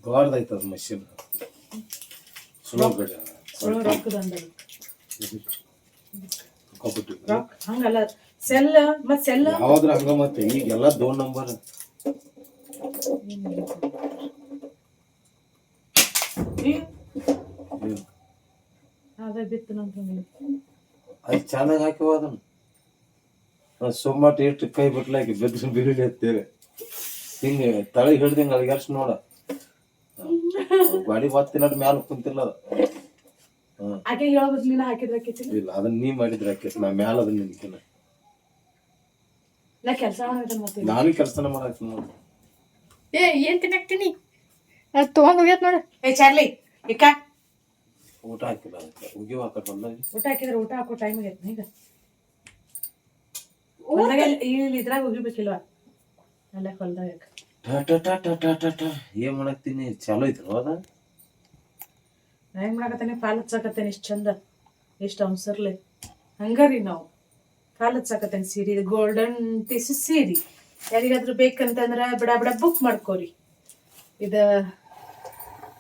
ದೊಡ್ಡದೈತೆ ಅದು ಮಷೀನ್. ಸುಲೋ ಬೇಡ ಹಂಗಲ್ಲ ಸೆಲ್ ಮತ್ ಸೆಲ್ ಯಾವಾದ್ರ ಹಂಗ ಮತ್ತೆ ಈಗೆಲ್ಲ 2 ನಂಬರ್ ಅದೇ ಬಿತ್ತು ನಂತರ ಅದು ಚೆನ್ನಾಗಿ ಹಾಕಿವ ಅದನ್ನ ಸುಮ್ಮಟ್ಟು ಇಟ್ಟು ಕೈ ಬಿಟ್ಲಾಕಿ ಬೆದ್ದು ಬೀಳಿ ಹತ್ತೇವೆ ಹಿಂಗೆ ತಳಿ ಹಿಡ್ದಂಗೆ ಅಲ್ಲಿಗರ್ಸ್ ನೋಡ ಗಾಡಿ ಬತ್ತಿನ ಮ್ಯಾಲ ಕುಂತಿಲ್ಲ ಅದು. ಹಾಗೆ ಹೇಳ್ಬೋದು ನೀನು ಹಾಕಿದ್ರಾಕಿತ್ತಿಲ್ಲ. ಇಲ್ಲ ಅದನ್ನ ನೀ ಮಾಡಿದ್ರೆ ಆಕೈತಿ, ನಾ ಮ್ಯಾಲ ಅದನ್ನ ನಿಂತಿಲ್ಲ. ನಾ ಕೆಲಸ ಮಾಡೋದು ಮತ್ತೆ ನಾನು ಕೆಲಸನ ಮಾಡಾಕ್ತೀನಿ ನೋಡಿ. ಏನ್ ತಿನ್ನಕ್ತೀನಿ ತೊಗೊಂಡ್ ಹೋಗ್ಯತ್ ನೋಡ. ಚಾರ್ಲಿ ಇಕ್ಕ ಊಟ ಹಾಕಿಲ್ಲ ಅದಕ್ಕೆ ಉಗಿವ ಹಾಕಟ್ ಬಂದಾಗ ಊಟ ಹಾಕಿದ್ರೆ ಊಟ ಹಾಕೋ ಟೈಮ್ ಆಗೈತೆ ಈಗ. ಹೊಲ್ದಾಗ ಇಲ್ಲಿ ಇದ್ರಾಗ ಹೋಗಿಬೇಕಿಲ್ವಾ ಅಲ್ಲ ಹೊಲ್ದಾಗ ಏನ್ ಮಾಡಾಕ್ತೀನಿ ಚಾಲೋ ಐತಿ ಅದ ಹೆಂಗ್ ಮಾಡಕತ್ತೇನೆ ಕಾಲ್ ಹಚ್ಚಾಕತ್ತೇನೆ ಇಷ್ಟು ಚಂದ ಎಷ್ಟು ಅವಸರ್ಲೆ ಹಂಗಾರಿ ನಾವು ಕಾಲ್ ಹಚ್ಚಾಕತ್ತೇನೆ ಸೀರೆ ಇದು ಗೋಲ್ಡನ್ ಪೀಸ್ ಸೀರೆ ಯಾರಿಗಾದ್ರೂ ಬೇಕಂತಂದ್ರ ಬಿಡ ಬಿಡ ಬುಕ್ ಮಾಡ್ಕೋರಿ. ಇದು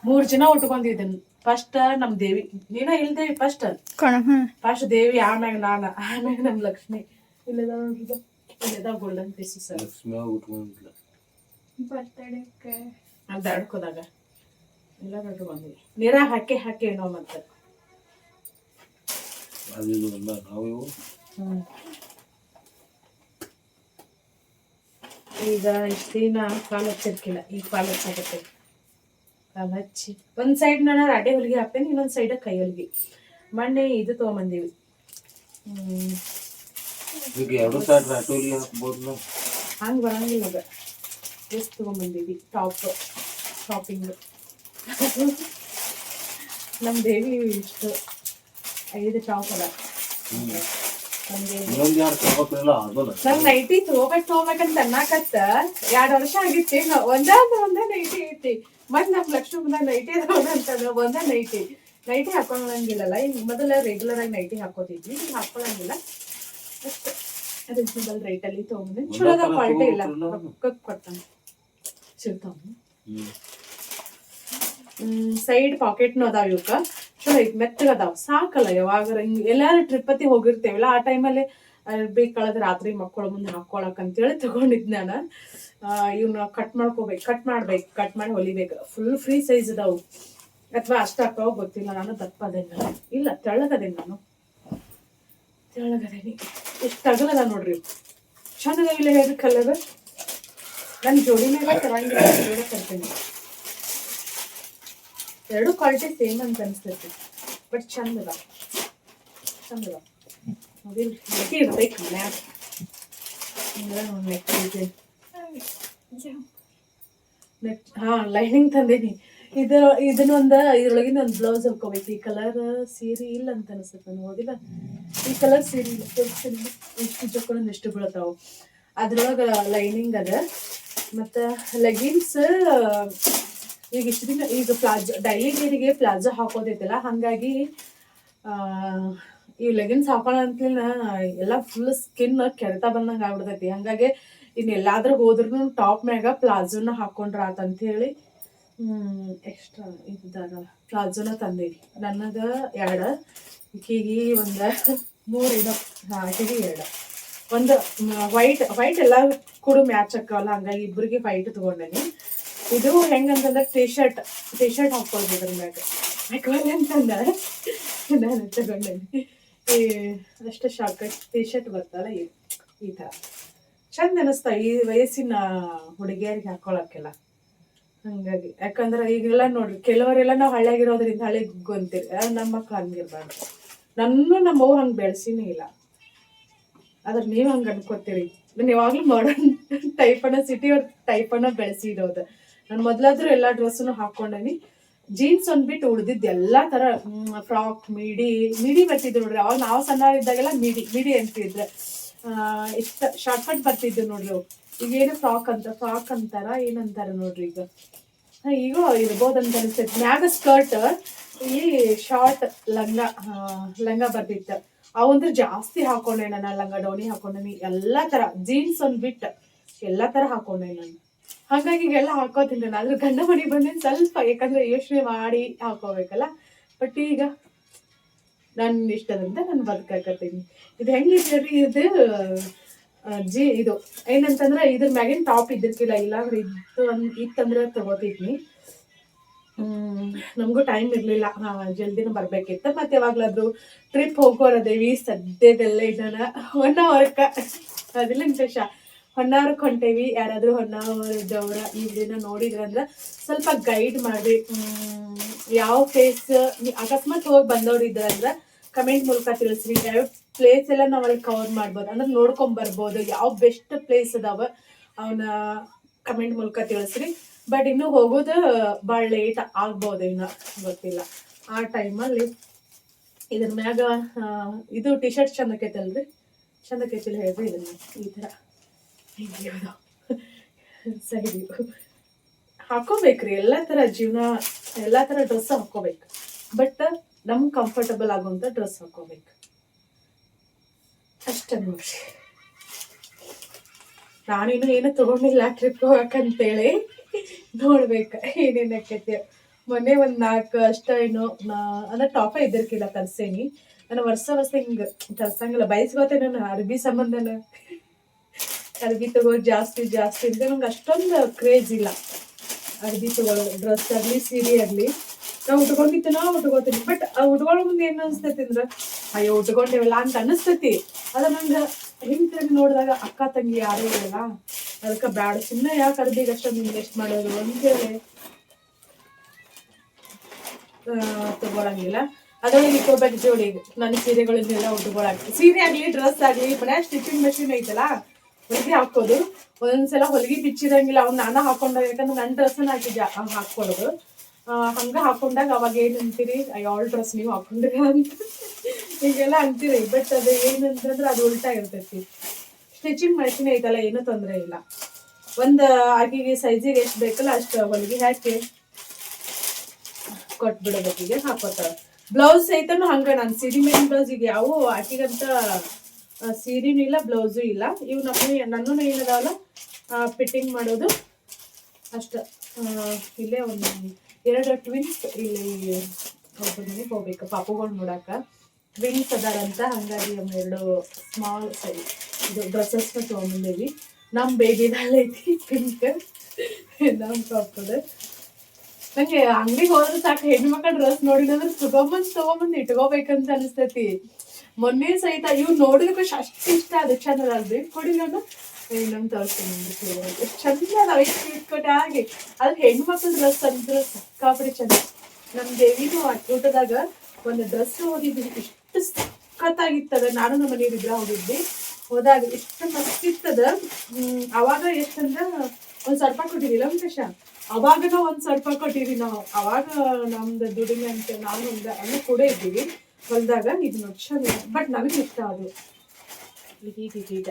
3 ಜನ ಉಟ್ಕೊಂಡಿದ್ದನ್. ಫಸ್ಟ್ ನಮ್ ದೇವಿ ನೀನ ಇಲ್ದೇವಿ ಫಸ್ಟ್ ದೇವಿ ಆಮ್ಯಾಗ ನಾನ ಆಮ್ಯಾಗ ನಮ್ ಲಕ್ಷ್ಮಿ ಇಲ್ಲದ ಗೋಲ್ಡನ್ ಪೀಸಸ್ ಅಂತ ಅಡ್ಕೋದಾಗ ಎಲ್ಲ ಬಂದ್ವಿ ನೀರಾಗ ಹಾಕಿ ನಾವು ಮತ್ತೆ ಈಗ ಇಷ್ಟ ದಿನ ಕಾಲ್ ಹಚ್ಚಿರ್ಕಿಲ್ಲ, ಈಗ ಕಾಲ್ ಹಚ್ಚಾಕತ್ತೆ. ಕಾಲ್ ಹಚ್ಚಿ ಒಂದ್ ಸೈಡ್ ನಾನು ರಾಟೆ ಹೊಲಿಗೆ ಹಾಕ್ತೇನೆ, ಇನ್ನೊಂದ್ ಸೈಡ್ ಕೈ ಹೊಲಿಗೆ. ಮೊನ್ನೆ ಇದು ತಗೊಂಬಂದೀವಿ ಹಂಗೆ ಬರಂಗಿಲ್ಲ ಅದ ಎಷ್ಟು ತಗೊಂಬಂದೀವಿ ಟಾಪಿಂಗ್ ನಮ್ಮ ದೇವಿ ಇಷ್ಟು 5 ಟಾಪ್ ಅದ. ನಂಗೆ ನೈಟಿ ತಗೋಬೇಕಂತ ಅನ್ನಕತ್ತ 2 ವರ್ಷ ಆಗಿತ್ತು. ಒಂದೇ ನೈಟಿ ಐತಿ ಮತ್ ನಮ್ ಲಕ್ಷ್ಮಿ ಮುಂದಾಗ ನೈಟಿ ಅದಾವಂತಂದ್ರ ಒಂದೇ ನೈಟಿ ಹಾಕೊಳಂಗಿಲ್ಲಲ್ಲ. ಈಗ ಮೊದಲ ರೆಗ್ಯುಲರ್ ಆಗಿ ನೈಟಿ ಹಾಕೋತಿದ್ವಿ, ಈಗ ಹಾಕೊಳಂಗಿಲ್ಲ. ಅಷ್ಟೇ ರೀಸನಬಲ್ ರೇಟ್ ಅಲ್ಲಿ ತಗೊಂಡ್ರೆ ಚಲೋದ ಕ್ವಾಲಿಟಿ ಇಲ್ಲ ಕೊಡ್ತಾನೆ ಸಿಗ್ತಾವ. ಸೈಡ್ ಪಾಕೆಟ್ನು ಅದಾವ ಇವಕ್ಕ ಚಲೋ ಐತಿ, ಮೆತ್ತಗ ಅದಾವ ಸಾಕಲ್ಲ. ಯಾವಾಗ ಎಲ್ಲಾರು ಟ್ರಿಪ್ಪತ್ತಿ ಹೋಗಿರ್ತೇವಲ್ಲ ಆ ಟೈಮಲ್ಲಿ ಬೇಕಾಳದ ರಾತ್ರಿ ಮಕ್ಕಳ ಮುಂದೆ ಹಾಕೊಳಕ್ ಅಂತೇಳಿ ತಗೊಂಡಿದ್ ನಾನು. ಇವ್ನ ಕಟ್ ಮಾಡಿ ಹೊಲಿಬೇಕು. ಫುಲ್ ಫ್ರೀ ಸೈಜ್ ಅದಾವು ಅಥವಾ ಅಷ್ಟ ಹಾಕೋ ಗೊತ್ತಿಲ್ಲ. ನಾನು ದಪ್ಪ ಅದೇನ ಇಲ್ಲ ತೆಳ್ಳಗದೇನಿ, ನಾನು ತೆಳ್ಳಗದೇನಿ. ಎಷ್ಟು ತಗಲದ ನೋಡ್ರಿ, ಚಂದದಾಗಿಲ್ಲ ಹೇಳಿ ಕಲರ್. ನನ್ನ ಜೋಡಿ ಮೇಲೆ ತರಂಗಿಲ್ಲ, ಜೋಡಿ ತರ್ತೇನೆ. 2 ಕ್ವಾಲಿಟಿ ಸೇಮ್ ಅಂತ ಅನಿಸ್ತೈತಿ, ಬಟ್ ಚಂದದ ಇರ್ಬೇಕು ಮನ್ಯಾಗ. ಲೈನಿಂಗ್ ತಂದೇನಿ. ಇದನ್ನೊಂದು ಇದ್ರೊಳಗಿನ ಒಂದು ಬ್ಲೌಸ್ ಹಾಕೋಬೇಕು. ಈ ಕಲರ್ ಸೀರೆ ಇಲ್ಲ ಅಂತ ಅನಿಸ್ತೈತೆ ನೋಡಿಲ್ಲ. ಈ ಕಲರ್ ಸೀರೆ ಇಲ್ಲ, ಇಷ್ಟು ಜೊಕ್ಕೊಂಡು ಎಷ್ಟು ಬೀಳ್ತಾವು. ಅದ್ರೊಳಗೆ ಲೈನಿಂಗ್ ಅದ. ಮತ್ತು ಲೆಗಿನ್ಸ್ ಈಗ ಇಷ್ಟು ದಿನ ಈಗ ಪ್ಲಾಜೋ ಡೈಲಿ ವೇರಿಗೆ ಪ್ಲಾಜೋ ಹಾಕೋದೈತಲ್ಲ, ಹಾಗಾಗಿ ಈ ಲೆಗಿನ್ಸ್ ಹಾಕೊಳ್ಳೋಂತಲಿನ ಎಲ್ಲ ಫುಲ್ ಸ್ಕಿನ್ ಕೆರೆತ ಬಂದಂಗೆ ಆಗ್ಬಿಡ್ತೈತಿ. ಹಾಗಾಗಿ ಇನ್ನೆಲ್ಲಾದ್ರೂ ಹೋದ್ರೂ ಟಾಪ್ ಮ್ಯಾಗ ಪ್ಲಾಜೋನ ಹಾಕೊಂಡ್ರ ಆತಂತ ಹೇಳಿ ಎಕ್ಸ್ಟ್ರಾ ಇದ್ದಾಗ ಪ್ಲಾಜೋನ ತಂದೇವಿ. ನನಗೆ 2, ಈಕಿಗೆ ಒಂದು 3 ಇದೆ. ಆಕೆಗೆ 2. ಒಂದು ವೈಟ್ ಎಲ್ಲ ಕೂಡ ಮ್ಯಾಚ್ ಹಾಕವಲ್ಲ, ಹಂಗಾಗಿ ಇಬ್ಬರಿಗೆ ವೈಟ್ ತಗೊಂಡೇನಿ. ಇದು ಹೆಂಗಂತಂದ್ರೆ ಟಿ ಶರ್ಟ್ ಹಾಕ್ಬೋದು ಇದ್ರ ಮ್ಯಾಗ ಹಾಕೋಲ್ಲ ಅಂತಂದ ನಾನು ತಗೊಂಡೇನಿ. ಅಷ್ಟೇ ಶಾರ್ಟ್ ಟಿ ಶರ್ಟ್ ಬರ್ತಲ್ಲ ಈ ಥರ ಚಂದ ಅನಿಸ್ತಾ ಈ ವಯಸ್ಸಿನ ಹುಡುಗಿಯರಿಗೆ ಹಾಕೊಳಕ್ಕೆಲ್ಲ. ಹಂಗಾಗಿ ಯಾಕಂದ್ರೆ ಈಗೆಲ್ಲ ನೋಡ್ರಿ ಕೆಲವರೆಲ್ಲ ನಾವು ಹಳ್ಳಿಯಾಗಿರೋದ್ರಿಂದ ಹಳ್ಳಿ ಗೊಂತೀರಿ. ನಮ್ಮ ಮಕ್ಳು ಹಂಗಿರ್ಬಾರ್ದು. ನಮ್ಮವ್ವ ಹಂಗೆ ಬೆಳೆಸಿನೇ ಇಲ್ಲ, ಆದ್ರೆ ನೀವು ಹಂಗೆ ಅನ್ಕೋತೀರಿ. ನಾನು ಯಾವಾಗಲೂ ಮಾಡರ್ನ್ ಸಿಟಿಯವ್ರ ಟೈಪನ್ನ ಬೆಳೆಸಿರೋದು. ನಾನು ಮೊದಲಾದ್ರೂ ಎಲ್ಲ ಡ್ರೆಸ್ಸನ್ನು ಹಾಕೊಂಡೇನಿ. ಜೀನ್ಸ್ ಒಂದ್ಬಿಟ್ಟು ಉಳಿದಿದ್ದು ಎಲ್ಲ ಥರ ಫ್ರಾಕ್ ಮಿಡಿ ಬರ್ತಿದ್ರು ನೋಡ್ರಿ. ಅವಾಗ ನಾವು ಸಣ್ಣ ಇದ್ದಾಗೆಲ್ಲ ಮಿಡಿ ಅಂತಿದ್ರೆ ಇಷ್ಟ ಶಾರ್ಟ್ ಕಟ್ ಬರ್ತಿದ್ದು ನೋಡ್ರಿ. ಈಗೇನು ಫ್ರಾಕ್ ಅಂತಾರ ಏನಂತಾರ ನೋಡ್ರಿ. ಈಗ ಇರ್ಬೋದಂತ ಅನಿಸ್ತೈತಿ. ಮ್ಯಾಗ ಸ್ಕರ್ಟ್, ಈ ಶಾರ್ಟ್ ಲಂಗ ಬರ್ತಿತ್ತು. ಅವಂದ್ರೆ ಜಾಸ್ತಿ ಹಾಕೊಂಡೆ ನಾನು, ಲಂಗ ಡೌನಿ ಹಾಕೊಂಡೇನಿ, ಎಲ್ಲಾ ತರ ಜೀನ್ಸ್ ಒಂದ್ ಬಿಟ್ಟ ಎಲ್ಲಾ ತರ ಹಾಕೊಂಡೆ ನಾನು. ಹಾಗಾಗಿ ಈಗೆಲ್ಲ ಹಾಕೋತೀನಿ ನಾನು. ಆದ್ರೆ ಗಂಡ ಮನೆಗೆ ಬಂದಿನ ಸ್ವಲ್ಪ, ಯಾಕಂದ್ರೆ ಯೋಚನೆ ಮಾಡಿ ಹಾಕೋಬೇಕಲ್ಲ. ಬಟ್ ಈಗ ನನ್ನ ಇಷ್ಟದಂತೆ ನಾನು ಬದುಕಾಕತ್ತೀನಿ. ಇದು ಹೆಂಗಿದ್ರಿ ಇದು ಇದು ಏನಂತಂದ್ರೆ ಇದ್ರ ಮ್ಯಾಗಿನ ಟಾಪ್ ಇದ್ದಿರ್ಕಿಲ್ಲ, ಇಲ್ಲಾಂದ್ರೆ ಇತ್ತಂದ್ರೆ ತಗೋತಿದ್ನಿ. ನಮಗೂ ಟೈಮ್ ಇರ್ಲಿಲ್ಲ, ಜಲ್ದಿನೂ ಬರ್ಬೇಕಿತ್ತು. ಮತ್ತೆ ಯಾವಾಗ್ಲಾದ್ರು ಟ್ರಿಪ್ ಹೋಗೋರದೇವಿ ಸದ್ಯದಲ್ಲೇ ಇದನ್ನ ಹೊನ್ನಾವರಕ್ಕ, ಅದಿಲ್ಲ ವಿಶೇಷ, ಹೊನ್ನಾವರಕ್ಕೆ ಹೊಂಟೇವಿ. ಯಾರಾದ್ರೂ ಹೊನ್ನಾವರದವ್ರ ಈ ವಿಡಿಯೋನ ನೋಡಿದ್ರಂದ್ರ ಸ್ವಲ್ಪ ಗೈಡ್ ಮಾಡಿ, ಯಾವ ಪ್ಲೇಸ್ ಅಕಸ್ಮಾತ್ ಹೋಗಿ ಬಂದವ್ರು ಇದ್ರಂದ್ರ ಕಮೆಂಟ್ ಮೂಲಕ ತಿಳಿಸ್ರಿ. ಯಾವ ಪ್ಲೇಸ್ ಎಲ್ಲ ನಾವ್ ಅಲ್ಲಿ ಕವರ್ ಮಾಡ್ಬೋದು, ಅಂದ್ರೆ ನೋಡ್ಕೊಂಡ್ ಬರ್ಬೋದು. ಯಾವ ಬೆಸ್ಟ್ ಪ್ಲೇಸ್ ಅದಾವ ಅವನ ಕಮೆಂಟ್ ಮೂಲಕ ತಿಳಿಸ್ರಿ. ಬಟ್ ಇನ್ನು ಹೋಗೋದು ಭಾಳ ಲೇಟ್ ಆಗ್ಬೋದು, ಇನ್ನ ಗೊತ್ತಿಲ್ಲ. ಆ ಟೈಮಲ್ಲಿ ಇದ್ರ ಮ್ಯಾಗ ಇದು ಟಿ ಶರ್ಟ್ ಚಂದಕೈತಲ್ರಿ, ಚಂದಕೈತಿಲ್ಲ ಹೇಳ್ರಿ ಇದನ್ನ ಈ ಥರ ಸರಿ ಹಾಕೋಬೇಕ್ರಿ. ಎಲ್ಲ ಥರ ಜೀವನ, ಎಲ್ಲ ಥರ ಡ್ರೆಸ್ ಹಾಕೋಬೇಕು. ಬಟ್ ನಮ್ಗೆ ಕಂಫರ್ಟಬಲ್ ಆಗುವಂಥ ಡ್ರೆಸ್ ಹಾಕೋಬೇಕು ಅಷ್ಟೇ ನೋಡ್ರಿ. ನಾನಿನ್ನು ಏನು ತಗೊಂಡಿಲ್ಲ ಟ್ರಿಪ್ ಹೋಗಕ್ಕಂತೇಳಿ, ನೋಡ್ಬೇಕ ಏನೇನ್ ಆಕೈತಿ. ಮೊನ್ನೆ ಒಂದ್ 4 ಅಷ್ಟ ಏನು ಅಂದ್ರೆ ಟಾಪ ಇದ್ದಿರ್ಕಿಲ್ಲ ತರ್ಸೇನಿ ನಾನು. ವರ್ಷ ಹಿಂಗ ತರ್ಸಂಗಿಲ್ಲ, ಬಯಸ್ಕೋತೇನೆ ನಾನು ಅರ್ಬಿ ಸಂಬಂಧನ. ಅರ್ಬಿ ತಗೋದು ಜಾಸ್ತಿ ಅಂತ ನಂಗೆ ಅಷ್ಟೊಂದು ಕ್ರೇಜ್ ಇಲ್ಲ ಅರ್ಬಿ ತಗೊಳ್ಳೋದು. ಡ್ರೆಸ್ ಆಗ್ಲಿ ಸೀರೆ ಆಗ್ಲಿ ನಾವು ಉಟ್ಕೋತೀನಿ. ಬಟ್ ಆ ಉಟ್ಕೊಳ್ಳೋ ಮುಂದೆ ಏನ್ ಅನ್ಸ್ತೈತಿ ಅಂದ್ರ ಅಯ್ಯೋ ಉಟ್ಕೊಂಡೇವಲ್ಲ ಅಂತ ಅನಿಸ್ತೈತಿ. ಅದ ನಂಗೆ ಹಿಂಗ್ ನೋಡಿದಾಗ ಅಕ್ಕ ತಂಗಿ ಯಾರು ಇರಲ್ಲ, ಅದಕ್ಕೆ ಬ್ಯಾಡ, ಸುಮ್ಮನೆ ಯಾಕೆ ಅರ್ಬಿಗೆ ಅಷ್ಟೊಂದು ಇನ್ವೆಸ್ಟ್ ಮಾಡೋದು ಅಂತೇಳಿ ತಗೊಳಂಗಿಲ್ಲ. ಅದ್ರೊಳಗೆ ಇಟ್ಕೋಬೇಕು ಜೋಡಿ ನನ್ನ ಸೀರೆಗಳನ್ನೆಲ್ಲ ಉಟ್ಕೊಳಕ್ಕೆ. ಸೀರೆ ಆಗ್ಲಿ ಡ್ರೆಸ್ ಆಗ್ಲಿ ಮನ್ಯಾಗ ಸ್ಟಿಚಿಂಗ್ ಮಷೀನ್ ಐತಲ್ಲ, ಹೊಲಿಗೆ ಹಾಕೋದು. ಒಂದೊಂದ್ಸಲ ಹೊಲಿಗೆ ಬಿಚ್ಚಿರಂಗಿಲ್ಲ, ಅವ್ನು ನಾನು ಹಾಕೊಂಡಾಗ, ಯಾಕಂದ್ರೆ ನನ್ನ ಡ್ರೆಸ್ನ ಹಾಕೊಡೋದು. ಹಂಗ ಹಾಕೊಂಡಾಗ ಅವಾಗ ಏನ್ ಅಂತೀರಿ, ಅವಳ ಡ್ರೆಸ್ ನೀವು ಹಾಕೊಂಡ್ರಿ ಅಂತ ಹೀಗೆಲ್ಲ ಅಂತೀರಿ. ಬಟ್ ಅದು ಏನಂತಂದ್ರೆ ಅದು ಉಲ್ಟಾ ಇರ್ತೈತಿ. ಸ್ಟಿಚಿಂಗ್ ಮಷೀನ್ ಐತಲ್ಲ, ಏನೂ ತೊಂದರೆ ಇಲ್ಲ. ಒಂದು ಆಕೆಗೆ ಸೈಜಿಗೆ ಎಷ್ಟು ಬೇಕಲ್ಲ ಅಷ್ಟು ಹೊಲಿಗೆ ಹಾಕಿ ಕೊಟ್ಬಿಡೋದಕ್ಕಿಗೆ ಹಾಕೋತಾರ. ಬ್ಲೌಸ್ ಐತನು ಹಂಗ, ನಾನು ಸೀರೆ ಮೇನ್ ಬ್ಲೌಸ್ ಈಗ ಯಾವ ಆಕಿಗಂತ ಸೀರೆನೂ ಇಲ್ಲ ಬ್ಲೌಸು ಇಲ್ಲ. ಇವು ನನ್ನೂ ಏನದಾವಲ್ಲ ಫಿಟ್ಟಿಂಗ್ ಮಾಡೋದು ಅಷ್ಟ. ಇಲ್ಲೇ ಒಂದು 2 ಟ್ವಿನ್ಸ್ ಇಲ್ಲಿ ಒಬ್ಬನಿಗೆ ಹೋಗ್ಬೇಕು ಪಾಪುಗಳು ನೋಡಾಕ. ಟ್ವಿನ್ಸ್ ಅದಾರಂತ, ಹಂಗಾಗಿ ಒಂದು 2 ಸ್ಮಾಲ್ ಸರಿ ಇದು ಡ್ರೆಸ್ಸಸ್ನ ತೊಗೊಂಬಂದೇವಿ. ನಮ್ಮ ಬೇಬಿದಲ್ಲೈತಿ ಪಿಂಕ್, ನಮ್ಮ ಪಾಪದ. ನಂಗೆ ಅಂಗಡಿಗೆ ಹೋದ್ರೆ ಸಾಕು, ಹೆಣ್ಮಕ್ಳ ಡ್ರೆಸ್ ನೋಡಿದ್ರೆ ತಗೊಂಬಂದು ಇಟ್ಕೋಬೇಕಂತ ಅನಿಸ್ತೈತಿ. ಮೊನ್ನೆ ಸಹಿತ ಇವ್ ನೋಡಿದಕ್ಕೆ ಅಷ್ಟು ಇಷ್ಟ, ಅದು ಚಂದ ಅಲ್ರಿ. ಕೊಡಿ ನಾನು ಇನ್ನೊಂದು ತೋರಿಸ್ತೀನಿ, ಎಷ್ಟು ಚಂದ ಅದಾವ, ಎಷ್ಟು ಇಟ್ಕೊಟ್ಟೆ ಹಾಗೆ. ಅದು ಹೆಣ್ಮಕ್ಳ ಡ್ರೆಸ್ ಅಂದ್ರೆ ಸಿಕ್ಕಾಪಡಿ ಚಂದ. ನಮ್ಮ ದೇವಿನೂ ಊಟದಾಗ ಒಂದು ಡ್ರೆಸ್ ಹೋಗಿದ್ವಿ, ಎಷ್ಟು ಸಖತ್ತಾಗಿತ್ತದ. ನಾನು ನಮ್ಮ ಮನೆಯವ್ರಿದ್ರ ಹೋದಾಗ ಎಷ್ಟು ಮಸ್ತಿತ್ತದ. ಅವಾಗ ಎಷ್ಟಂದ್ರ 1 ಸ್ವಲ್ಪ ಕೊಟ್ಟಿದ್ದಿಲ್ಲ ವೆಂಕಟೇಶ, ಅವಾಗನ 1 ಸ್ವಲ್ಪ ಕೊಟ್ಟಿರಿ ನಾವು. ಅವಾಗ ನಮ್ದು ದುಡಿಮೆ ಅಂತ ನಾವು ಅನ್ನ ಕೂಡ ಇದ್ದೀವಿ ಹೊಲ್ದಾಗ. ಇದು ನೋಡಿ ಚಂದ, ಬಟ್ ನನಗೆ ಇಷ್ಟ ಅದು. ಈಗ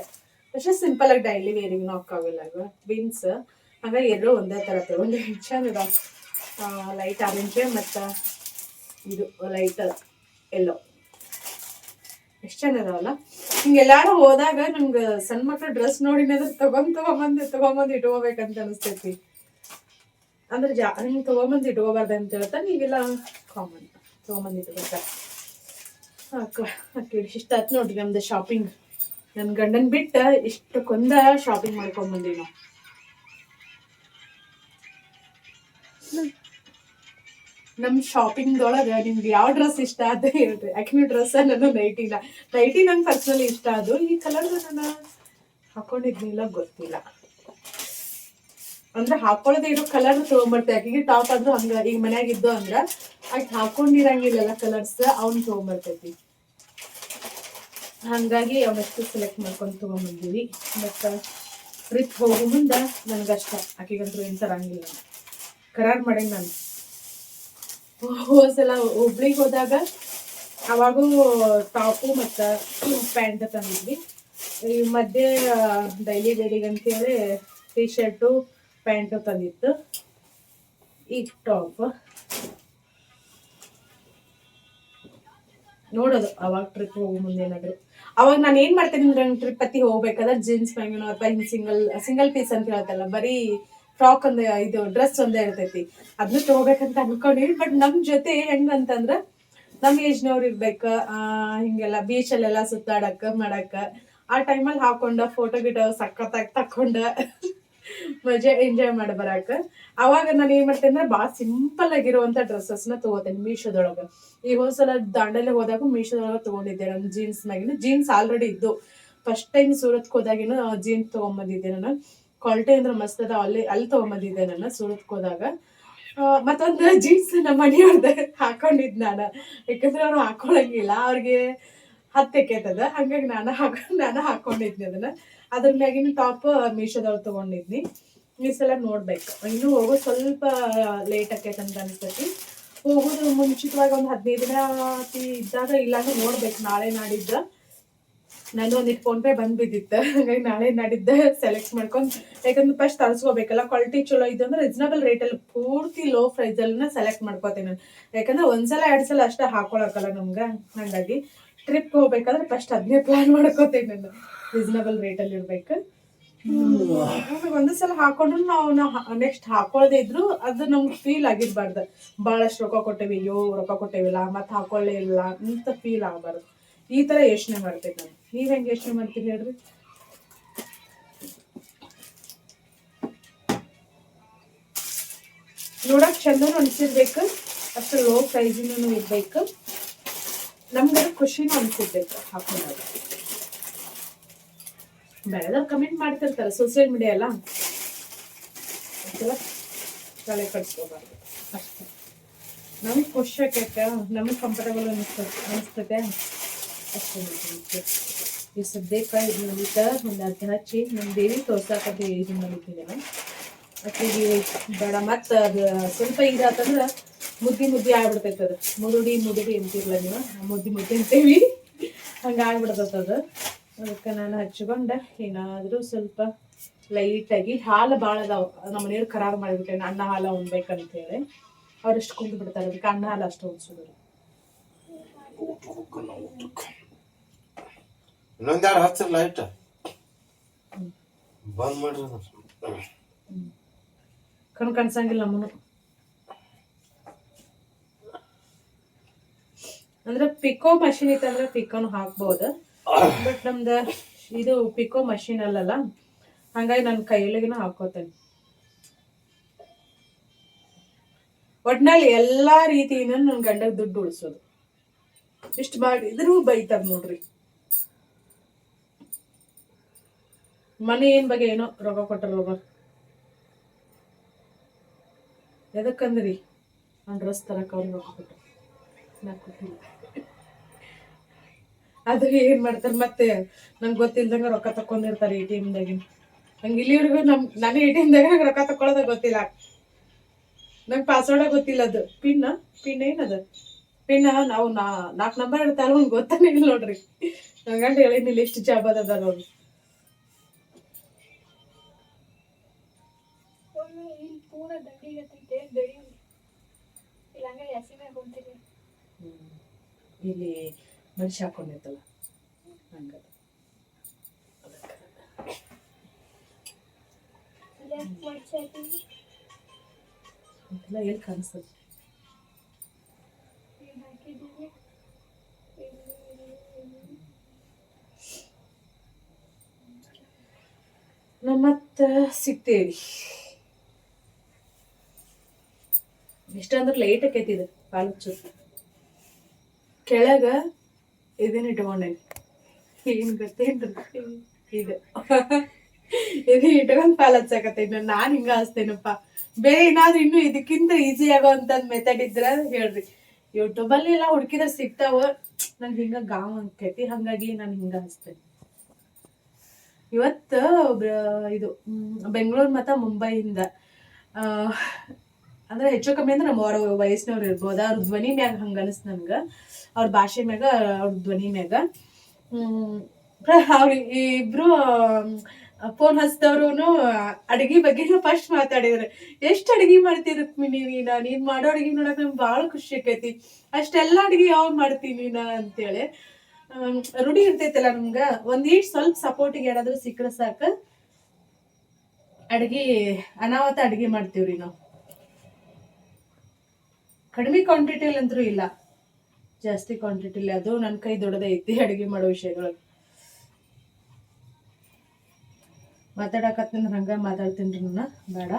ಅಷ್ಟೇ ಸಿಂಪಲ್ ಆಗಿ ಡೈಲಿ ವೇರಿಂಗ್ ಹಾಕಾವಿಲ್ಲ ಅಲ್ವಾ ಬೀನ್ಸ್. ಹಾಗಾಗಿ 2 ಒಂದೇ ಥರ ತಗೊಂಡು ಚಂದ. ಲೈಟ್ ಆರೆಂಜ್ ಮತ್ತು ಇದು ಲೈಟ್ ಎಲ್ಲೋ, ಎಷ್ಟು ಚಂದ ಅದಾವಲ್ಲ. ಹಿಂಗೆಲ್ಲಾರು ಹೋದಾಗ ನಂಗೆ ಸಣ್ಣ ಮಕ್ಳು ಡ್ರೆಸ್ ನೋಡಿನಾದ್ರೆ ತಗೊಂಬಂದು ಇಟ್ಕೋಬೇಕಂತ ಅನಿಸ್ತೈತಿ. ಅಂದ್ರೆ ಹಿಂಗೆ ತಗೊಂಬಂದು ಇಟ್ಕೋಬಾರ್ದು ಅಂತ ಹೇಳ್ತಾರೆ. ಈಗೆಲ್ಲ ಕಾಮನ್ ತಗೊಂಬಂದು ಇಟ್ಕೋತಾರೆ. ಇಷ್ಟ ಆಯ್ತು ನೋಡ್ರಿ ನಮ್ದು ಶಾಪಿಂಗ್. ನನ್ನ ಗಂಡನ್ ಬಿಟ್ಟು ಇಷ್ಟಕ್ಕೊಂದ ಶಾಪಿಂಗ್ ಮಾಡ್ಕೊಂಬಂದಿವಿ ನಾವು. ನಮ್ಮ ಶಾಪಿಂಗ್ದೊಳಗೆ ನಿಮ್ಗೆ ಯಾವ ಡ್ರೆಸ್ ಇಷ್ಟ ಅಂತ ಹೇಳ್ರಿ. ಯಾಕೆ ಡ್ರೆಸ್ ನಾನು ನೈಟಿ ನಂಗೆ ಪರ್ಸನಲಿ ಇಷ್ಟ. ಅದು ಈ ಕಲರ್ ನಾನು ಹಾಕೊಂಡಿದ್ನಿಲ್ಲ, ಗೊತ್ತಿಲ್ಲ. ಅಂದ್ರೆ ಹಾಕೊಳ್ಳೋದೇ ಇರೋ ಕಲರ್ ತೊಗೊಂಬರ್ತೇವೆ. ಆಕೆಗೆ ಟಾಪ್ ಆದ್ರೂ ಹಂಗ ಈಗ ಮನ್ಯಾಗಿದ್ದು ಅಂದ್ರೆ ಆಕೆ ಹಾಕೊಂಡಿರಂಗಿಲ್ಲಲ್ಲ ಕಲರ್ಸ್, ಅವ್ನು ತೊಗೊಂಬರ್ತೈತಿ. ಹಾಗಾಗಿ ಅವಷ್ಟು ಸೆಲೆಕ್ಟ್ ಮಾಡ್ಕೊಂಡು ತೊಗೊಂಬಂದಿವಿ. ಮತ್ತು ಟ್ರಿಪ್ ಹೋಗೋ ಮುಂದೆ ನನಗಷ್ಟ, ಆಕೆಗಂತೂ ಏನು ತರಂಗಿಲ್ಲ. ಕರಾರ್ ಮಾಡೇನಿ ನಾನು. ಹೋದ್ಸಲ ಹುಬ್ಳಿಗೆ ಹೋದಾಗ ಅವಾಗೂ ಟಾಪು ಮತ್ತು ಪ್ಯಾಂಟ್ ತಂದಿದ್ವಿ. ಈ ಮಧ್ಯೆ ಡೈಲಿ ವೇರಿಗೆ ಅಂತೇಳಿ ಟೀ ಶರ್ಟು ಪ್ಯಾಂಟು ತಂದಿತ್ತು. ಈ ಟಾಪ್ ನೋಡೋದು ಅವಾಗ ಟ್ರಿಪ್ ಹೋಗೋ ಮುಂದೆ ಏನಾದ್ರು. ಅವಾಗ ನಾನು ಏನ್ ಮಾಡ್ತೇನೆ ಅಂದ್ರೆ ಟ್ರಿಪ್ ಪತ್ತಿ ಹೋಗ್ಬೇಕಾದ್ರೆ ಜೀನ್ಸ್ ಪ್ಯಾಂಗಿನೋ ಅಥವಾ ಹಿಂಗ್ ಸಿಂಗಲ್ ಪೀಸ್ ಅಂತ ಹೇಳ್ತಲ್ಲ, ಬರೀ ಫ್ರಾಕ್ ಒಂದೇ ಇದು ಡ್ರೆಸ್ ಒಂದೇ ಇರ್ತೈತಿ, ಅದನ್ನ ತಗೋಬೇಕಂತ ಅನ್ಕೊಂಡಿವಿ. ಬಟ್ ನಮ್ ಜೊತೆ ಹೆಂಗಂತಂದ್ರ ನಮ್ ಏಜ್ನವ್ರು ಇರ್ಬೇಕ, ಹಿಂಗೆಲ್ಲ ಬೀಚಲ್ಲೆಲ್ಲ ಸುತ್ತಾಡಕ್ಕ ಮಾಡಕ್ಕ, ಆ ಟೈಮಲ್ಲಿ ಹಾಕೊಂಡ ಫೋಟೋ ಗಿಟೋ ಸಖತ್ತಾಗಿ ತಕೊಂಡ ಮಜಾ ಎಂಜಾಯ್ ಮಾಡಿ ಬರಾಕ. ಅವಾಗ ನಾನು ಏನ್ ಮಾಡ್ತೇನೆ ಅಂದ್ರೆ ಭಾಳ ಸಿಂಪಲ್ ಆಗಿರುವಂತ ಡ್ರೆಸ್ಸಸ್ನ ತಗೋತೇನೆ ಮೀಶೋದೊಳಗ. ಈ ಹೋದ್ಸಲ ದಾಂಡೇಲಿ ಹೋದಾಗ ಮೀಶೋದೊಳಗ ತಗೊಂಡಿದ್ದೆ. ನನ್ನ ಜೀನ್ಸ್ ಮ್ಯಾಗಿನ ಜೀನ್ಸ್ ಆಲ್ರೆಡಿ ಇದ್ದು, ಫಸ್ಟ್ ಟೈಮ್ ಸೂರತ್ ಹೋದಾಗಿನ ಜೀನ್ಸ್ ತಗೊಂಬಂದಿದ್ದೆ ನಾನು. ಕ್ವಾಲಿಟಿ ಅಂದ್ರೆ ಮಸ್ತ್ ಅದ. ಅಲ್ಲಿ ತಗೊಂಬಂದಿದ್ದೆ ನಾನು ಸೂರತ್ಗೆ ಹೋದಾಗ. ಮತ್ತೊಂದು ಜೀನ್ಸ್ ನಮ್ಮ ಮನೆಯವ್ರದ್ದು ಹಾಕೊಂಡಿದ್ ನಾನು, ಯಾಕಂದ್ರೆ ಅವ್ರು ಹಾಕೊಳಂಗಿಲ್ಲ, ಅವ್ರಿಗೆ ಹತ್ತೆಕೇತದ, ಹಂಗಾಗಿ ನಾನು ಹಾಕೊಂಡಿದ್ನಿ ಅದನ್ನ. ಅದ್ರ ಮ್ಯಾಗಿನ ಟಾಪ್ ಮೀಶೋದೊಳಗೆ ತಗೊಂಡಿದ್ನಿ. ಈ ಸಲ ನೋಡ್ಬೇಕು, ಇನ್ನೂ ಹೋಗೋದು ಸ್ವಲ್ಪ ಲೇಟ್ ಆಕೈತೆ ಅಂತ ಅನ್ಸ್ತೈತಿ. ಹೋಗೋದು ಮುಂಚಿತವಾಗಿ ಒಂದು 15 ದಿನ ಇದ್ದಾಗ, ಇಲ್ಲಾಂದ್ರೆ ನೋಡ್ಬೇಕು ನಾಳೆ ನಾಡಿದ್ದ. ನಂದು ಒಂದಿಟ್ಟು ಫೋನ್ ಪೇ ಬಂದ್ಬಿದ್ದಿತ್ತು, ಹಾಗಾಗಿ ನಾಳೆ ನಾಡಿದ್ದ ಸೆಲೆಕ್ಟ್ ಮಾಡ್ಕೊಂಡು, ಯಾಕಂದ್ರೆ ಫಸ್ಟ್ ತರಿಸ್ಕೋಬೇಕಲ್ಲ. ಕ್ವಾಲಿಟಿ ಚಲೋ ಇದು ಅಂದ್ರೆ ರೀಸನಬಲ್ ರೇಟಲ್ಲಿ ಪೂರ್ತಿ ಲೋ ಪ್ರೈಸಲ್ಲಿ ಸೆಲೆಕ್ಟ್ ಮಾಡ್ಕೋತೀನಿ ನಾನು. ಯಾಕಂದ್ರೆ ಒಂದ್ಸಲ 2 ಸಲ ಅಷ್ಟೇ ಹಾಕೊಳಕಲ್ಲ ನಮ್ಗೆ, ಹಾಗಾಗಿ ಟ್ರಿಪ್ ಹೋಗ್ಬೇಕಾದ್ರೆ ಫಸ್ಟ್ ಅದನ್ನೇ ಪ್ಲಾನ್ ಮಾಡ್ಕೋತೀನಿ ನಾನು, ರೀಸನಬಲ್ ರೇಟಲ್ಲಿ ಇರ್ಬೇಕು. ಒಂದೇ ಸಲ ಹಾಕೊಂಡ್ರು ನಾವು ನೆಕ್ಸ್ಟ್ ಹಾಕೊಳ್ಳದೆ ಇದ್ರು ಅದು ನಮ್ಗೆ ಫೀಲ್ ಆಗಿರ್ಬಾರ್ದು, ಭಾಳಷ್ಟು ರೊಕ್ಕ ಕೊಟ್ಟೇವಿ, ಅಯ್ಯೋ ರೊಕ್ಕ ಕೊಟ್ಟೇವಿಲ್ಲ ಮತ್ತೆ ಹಾಕೊಳ್ಳೇ ಇಲ್ಲ ಅಂತ ಫೀಲ್ ಆಗಬಾರ್ದು. ಈ ತರ ಯೋಚನೆ ಮಾಡ್ತೀನಿ ನಾನು. ನೀವ್ ಹೆಂಗೆ ಯೋಚನೆ ಮಾಡ್ತೀರಿ ಹೇಳ್ರಿ? ನೋಡಕ್ ಚಂದನು ಅನ್ಸಿರ್ಬೇಕು, ಅಷ್ಟು ಲೋ ಪ್ರೈಸಿನೂ ಇರ್ಬೇಕು, ನಮ್ಗೆ ಖುಷಿನೂ ಅನ್ಸಿರ್ಬೇಕು ಹಾಕೊಂಡಾಗ. ಬೆಳೆದವ್ರು ಕಮೆಂಟ್ ಮಾಡ್ತಿರ್ತಾರೆ ಸೋಷಿಯಲ್ ಮೀಡಿಯಾ ಎಲ್ಲ, ತಲೆ ಕಟ್ಸ್ಕೋಬಾರ್ದು ಅಷ್ಟೇ. ನಮ್ಗೆ ಖುಷಿ ಆಕೈತೆ, ನಮ್ಗೆ ಕಂಫರ್ಟಬಲ್ ಅನಿಸ್ತೈತೆ ಅಷ್ಟೇ. ಈ ಸದ್ಯಕ್ಕೆ ಇದನ್ನ ಒಂದು ಅರ್ಧ ಹಚ್ಚಿ ನಮ್ಮ ದೇವಿ ತೋರ್ಸಾಕತ್ತೆ ಇದು ಮಾಡಿದ್ದೀನಲ್ಲ, ಅಕ್ಕಿಗೆ ಬೇಡ. ಮತ್ತು ಅದು ಸ್ವಲ್ಪ ಇದಾತಂದ್ರೆ ಮುದ್ದಿ ಆಗ್ಬಿಡ್ತೈತೆ. ಅದು ಮುದುಡಿ ಅಂತಿರ್ಲ ನೀವು, ಮುದ್ದಿ ಅಂತೀವಿ, ಹಂಗೆ ಆಗ್ಬಿಡ್ತದ. ಅದಕ್ಕೆ ನಾನು ಹಚ್ಕೊಂಡೆ ಏನಾದರೂ ಸ್ವಲ್ಪ ಲೈಟಾಗಿ. ಹಾಲು ಭಾಳ ಅದಾವ, ನಮ್ಮ ಮನೆಯವ್ರು ಖರಾಬ್ ಮಾಡಿಬಿಟ್ಟೆ, ಅನ್ನ ಹಾಲು ಉಣ್ಬೇಕಂತೇಳಿ ಅವ್ರು ಇಷ್ಟು ಕುಂದು ಬಿಡ್ತಾರೆ, ಅದಕ್ಕೆ ಅನ್ನ ಹಾಲು ಅಷ್ಟು ಉಣ್ಸೋದ್ರು. ಇನ್ನೊಂದೆರಡು ಹಚ್ಚ ಲೈಟ್ ಬಂದ್ ಮಾಡ್ರಿ. ಕಣ್ಸಂಗಿಲ್ಲ ನಮ್ಮನು. ಅಂದ್ರೆ ಪಿಕೋ ಮಷಿನ್ ಇತ್ತಂದ್ರೆ ಪಿಕೋನು ಹಾಕ್ಬೋದು, ಬಟ್ ನಮ್ದು ಇದು ಪಿಕೋ ಮಷಿನ್ ಅಲ್ಲಲ್ಲ, ಹಂಗಾಗಿ ನಾನು ಕೈಯಲ್ಲಿಗಿನ ಹಾಕೋತೇನೆ. ಒಟ್ನಲ್ಲಿ ಎಲ್ಲಾ ರೀತಿಯಿಂದ ನನ್ನ ಗಂಡಗೆ ದುಡ್ಡು ಉಳಿಸೋದು. ಇಷ್ಟು ಮಾಡಿದ್ರು ಬೈತಾರ ನೋಡ್ರಿ. ಮನೆ ಏನ್ ಬಗ್ಗೆ ಏನೋ ರೊಕ್ಕ ಕೊಟ್ಟರು ರೊಕ್ಕ ಎದಕ್ಕಂದ್ರಿ ನಾನು ಡ್ರೆಸ್ ತರಕ ಅವ್ರಿಗೆ ರೊಕ್ಕ ಕೊಟ್ಟರು, ನಾ ಕೊಟ್ಟಿಲ್ಲ. ಅದು ಏನ್ ಮಾಡ್ತಾರೆ ಮತ್ತೆ ನಂಗೆ ಗೊತ್ತಿಲ್ದಂಗ ರೊಕ್ಕ ತಕೊಂಡಿರ್ತಾರೆ ATM-ದಾಗಿನ. ಹಂಗೆ ಇಲ್ಲಿವರೆಗೂ ನನ್ನ ATM-ದಾಗ ರೊಕ್ಕ ತಕೊಳ್ಳೋದ ಗೊತ್ತಿಲ್ಲ, ನಂಗೆ ಪಾಸ್ವರ್ಡ ಗೊತ್ತಿಲ್ಲ. ಅದು ಪಿನ್ ಏನದು ನಾವು 4 ನಂಬರ್ ಇರ್ತಾರ, ಅವ್ನು ಗೊತ್ತಾನೆ ಇಲ್ಲ ನೋಡ್ರಿ. ಹಂಗಂತ ಹೇಳಿನಿಲ್ಲ ಎಷ್ಟು ಜಾಬ್ ಅದ ನೋಡಿ. ಇಲ್ಲಿ ಮನುಷ್ಯ ಹಾಕೊಂಡಿರ್ತಲ್ಲ ಹಂಗ ಎಲ್ಲಿ ಕಾಣಿಸ್ತದೆ. ಮತ್ತೆ ಸಿಗ್ತೇವಿ. ಎಷ್ಟಂದ್ರೆ ಲೈಟ್ ಆಕೈತಿ ಇದು ಕಾಲು ಕೆಳಗ ಇದನ್ನ ಇಟ್ಕೊಂಡೇನಿ. ಏನ್ ಗೊತ್ತೇನ್ರಿ ಇದು ಇದು ಇಟ್ಕೊಂಡ್ ಪಾಲ್ ಹಚ್ಚಾಕತ್ತೇನೆ ನಾನು. ಹಿಂಗ ಹಚ್ತೇನಪ್ಪ. ಬೇರೆ ಏನಾದ್ರು ಇನ್ನು ಇದಕ್ಕಿಂತ ಈಸಿ ಆಗೋಂಥದ್ ಮೆಥಡ್ ಇದ್ರ ಹೇಳ್ರಿ. ಯೂಟ್ಯೂಬಲ್ಲಿ ಎಲ್ಲ ಹುಡುಕಿದ್ರೆ ಸಿಗ್ತಾವ. ನನ್ಗೆ ಹಿಂಗ ಗಾವ್ ಅನ್ಕೈತಿ, ಹಂಗಾಗಿ ನಾನು ಹಿಂಗ ಹಚ್ತೇನೆ. ಇವತ್ತು ಇದು ಬೆಂಗಳೂರು ಮತ್ತು ಮುಂಬೈಯಿಂದ ಅಂದ್ರೆ ಹೆಚ್ಚು ಕಮ್ಮಿ ಅಂದ್ರೆ ನಮ್ಮ ಅವ್ರ ವಯಸ್ಸಿನವ್ರು ಇರ್ಬೋದು. ಅವ್ರ ಧ್ವನಿ ಮ್ಯಾಗ ಹಂಗ ಅನಿಸ್ತು ನನ್ಗೆ, ಅವ್ರ ಭಾಷೆ ಮ್ಯಾಗ, ಅವ್ರ ಧ್ವನಿ ಮ್ಯಾಗ. ಅವ್ರ ಇಬ್ರು ಫೋನ್ ಹಚ್ಚಿದವ್ರು ಅಡಿಗೆ ಬಗ್ಗೆನೂ ಫಸ್ಟ್ ಮಾತಾಡಿದ್ರು. ಎಷ್ಟು ಅಡಿಗೆ ಮಾಡ್ತೀರಿ ರುಕ್ಮಿಣಿ ನೀನ್ ಮಾಡೋ ಅಡಿಗೆ ನೋಡಕ್ ನಮ್ಗೆ ಭಾಳ ಖುಷಿ ಆಕೈತಿ. ಅಷ್ಟೆಲ್ಲ ಅಡಿಗೆ ಯಾವಾಗ ಮಾಡ್ತೀನಿ ನಾ ಅಂತೇಳಿ. ರೂಢಿ ಇರ್ತೈತಲ್ಲ ನಮ್ಗ, ಒಂದೀಟ್ ಸ್ವಲ್ಪ ಸಪೋರ್ಟಿಗೆ ಯಾರಾದ್ರೂ ಸಿಕ್ಕರೆ ಸಾಕ, ಅಡಿಗೆ ಅನಾವತ ಅಡಿಗೆ ಮಾಡ್ತೀವ್ರಿ ನಾವು. ಕಡಿಮೆ ಕ್ವಾಂಟಿಟಿಲಿ ಅಂತೂ ಇಲ್ಲ, ಜಾಸ್ತಿ ಕ್ವಾಂಟಿಟಿಲಿ. ಅದು ನನ್ನ ಕೈ ದೊಡ್ಡದೈತಿ ಅಡಿಗೆ ಮಾಡೋ ವಿಷಯಗಳು. ಮಾತಾಡಕತ್ತೀನಿ ಹಂಗ ಮಾತಾಡ್ತೀನಿ ನನ್ನ ಬೇಡ.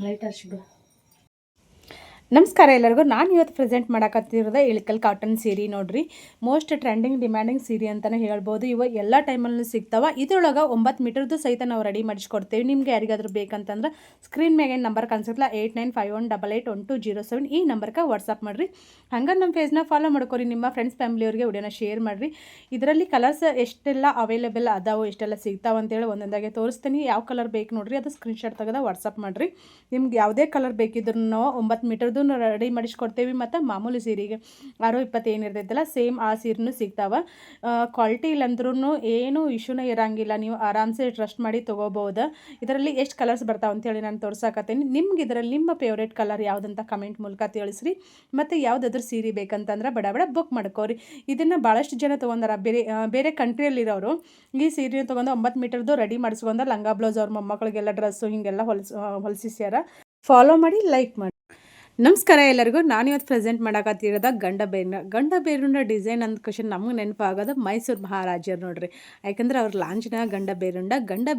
ಲೈಟ್ ಹಚ್ಬಿಡು. ನಮಸ್ಕಾರ ಎಲ್ಲರಿಗೂ. ನಾನು ಇವತ್ತು ಪ್ರೆಸೆಂಟ್ ಮಾಡಕತ್ತಿರೋದು ಇಳಕಲ್ ಕಾಟನ್ ಸೀರೆ ನೋಡ್ರಿ. ಮೋಸ್ಟ್ ಟ್ರೆಂಡಿಂಗ್ ಡಿಮ್ಯಾಂಡಿಂಗ್ ಸೀರೆ ಅಂತಲೇ ಹೇಳ್ಬೋದು. ಇವ ಎಲ್ಲ ಟೈಮಲ್ಲೂ ಸಿಗ್ತಾವ. ಇದ್ರೊಳಗೆ 9 ಮೀಟರ್ದು ಸಹಿತ ನಾವು ರೆಡಿ ಮಾಡಿಸ್ಕೊಡ್ತೇವೆ. ನಿಮ್ಗೆ ಯಾರಿಗಾದ್ರೂ ಬೇಕಂತಂದ್ರೆ ಸ್ಕ್ರೀನ್ ಮ್ಯಾಗೆ ನಂಬರ್ ಕಾಣಿಸುತ್ತಲ್ಲ 8951881207 ಈ ನಂಬರ್ಗೆ ವಾಟ್ಸಪ್ ಮಾಡಿರಿ. ಹಂಗೆ ನಮ್ಮ ಪೇಜ್ನ ಫಾಲೋ ಮಾಡ್ಕೊರಿ. ನಿಮ್ಮ ಫ್ರೆಂಡ್ಸ್ ಫ್ಯಾಮಿಲಿಯವ್ರಿಗೆ ವಿಡಿಯೋನ ಶೇರ್ ಮಾಡಿರಿ. ಇದರಲ್ಲಿ ಕಲರ್ಸ್ ಎಷ್ಟೆಲ್ಲ ಅವೈಲೇಬಲ್ ಅದಾವು, ಎಷ್ಟೆಲ್ಲ ಸಿಗ್ತಾವೆ ಅಂತೇಳಿ ಒಂದೊಂದಾಗೆ ತೋರಿಸ್ತೀನಿ. ಯಾವ ಕಲರ್ ಬೇಕು ನೋಡ್ರಿ, ಅದು ಸ್ಕ್ರೀನ್ಶಾಟ್ ತೆಗೆದ ವಾಟ್ಸಪ್ ಮಾಡಿರಿ. ನಿಮ್ಗೆ ಯಾವುದೇ ಕಲರ್ ಬೇಕಿದ್ರು ನಾವು 9 ಮೀಟರ್ದು ರೆಡಿ ಮಾಡಿಸ್ಕೊಡ್ತೇವೆ. ಮತ್ತು ಮಾಮೂಲಿ ಸೀರೆಗೆ 6-20 ಏನಿರ್ತೈತಲ್ಲ ಸೇಮ್ ಆ ಸೀರೆನೂ ಸಿಗ್ತಾವೆ. ಕ್ವಾಲಿಟಿ ಇಲ್ಲಂದ್ರೂ ಏನೂ ಇಶ್ಯೂನೇ ಇರೋಂಗಿಲ್ಲ. ನೀವು ಆರಾಮ್ಸೆ ಟ್ರಸ್ಟ್ ಮಾಡಿ ತೊಗೋಬೋದು. ಇದರಲ್ಲಿ ಎಷ್ಟು ಕಲರ್ಸ್ ಬರ್ತಾವೆ ಅಂತೇಳಿ ನಾನು ತೋರ್ಸಾಕತ್ತೀನಿ. ನಿಮ್ಗೆ ಇದರಲ್ಲಿ ನಿಮ್ಮ ಫೇವ್ರೇಟ್ ಕಲರ್ ಯಾವುದಂತ ಕಮೆಂಟ್ ಮೂಲಕ ತಿಳಿಸ್ರಿ. ಮತ್ತು ಯಾವುದಾದ್ರೂ ಸೀರೆ ಬೇಕಂತಂದ್ರೆ ಬಡ ಬುಕ್ ಮಾಡ್ಕೋರಿ. ಇದನ್ನು ಭಾಳಷ್ಟು ಜನ ತೊಗೊಂಡಾರ. ಬೇರೆ ಕಂಟ್ರಿಯಲ್ಲಿರೋರು ಈ ಸೀರೆ ತೊಗೊಂಡು 9 ಮೀಟರ್ದು ರೆಡಿ ಮಾಡಿಸ್ಕೊಂಡ ಲಂಗ ಬ್ಲೌಸ್ ಅವ್ರ ಮೊಮ್ಮಕ್ಕಳಿಗೆಲ್ಲ ಡ್ರೆಸ್ಸು ಹಿಂಗೆಲ್ಲ ಹೊಲಿಸ್ಯಾರ. ಫಾಲೋ ಮಾಡಿ, ಲೈಕ್ ಮಾಡಿ. ನಮಸ್ಕಾರ ಎಲ್ಲರಿಗೂ. ನಾನು ಇವತ್ತು ಪ್ರೆಸೆಂಟ್ ಮಾಡಕತ್ತಿರೋದ ಗಂಡ ಬೇರುಂಡ ಡಿಸೈನ್ ಅಂದ ಕ್ವಶನ್ ನಮಗೆ ನೆನಪಾಗೋದು ಮೈಸೂರು ಮಹಾರಾಜರು ನೋಡ್ರಿ. ಯಾಕಂದ್ರೆ ಅವ್ರ ಲಾಂಛನ ಗಂಡ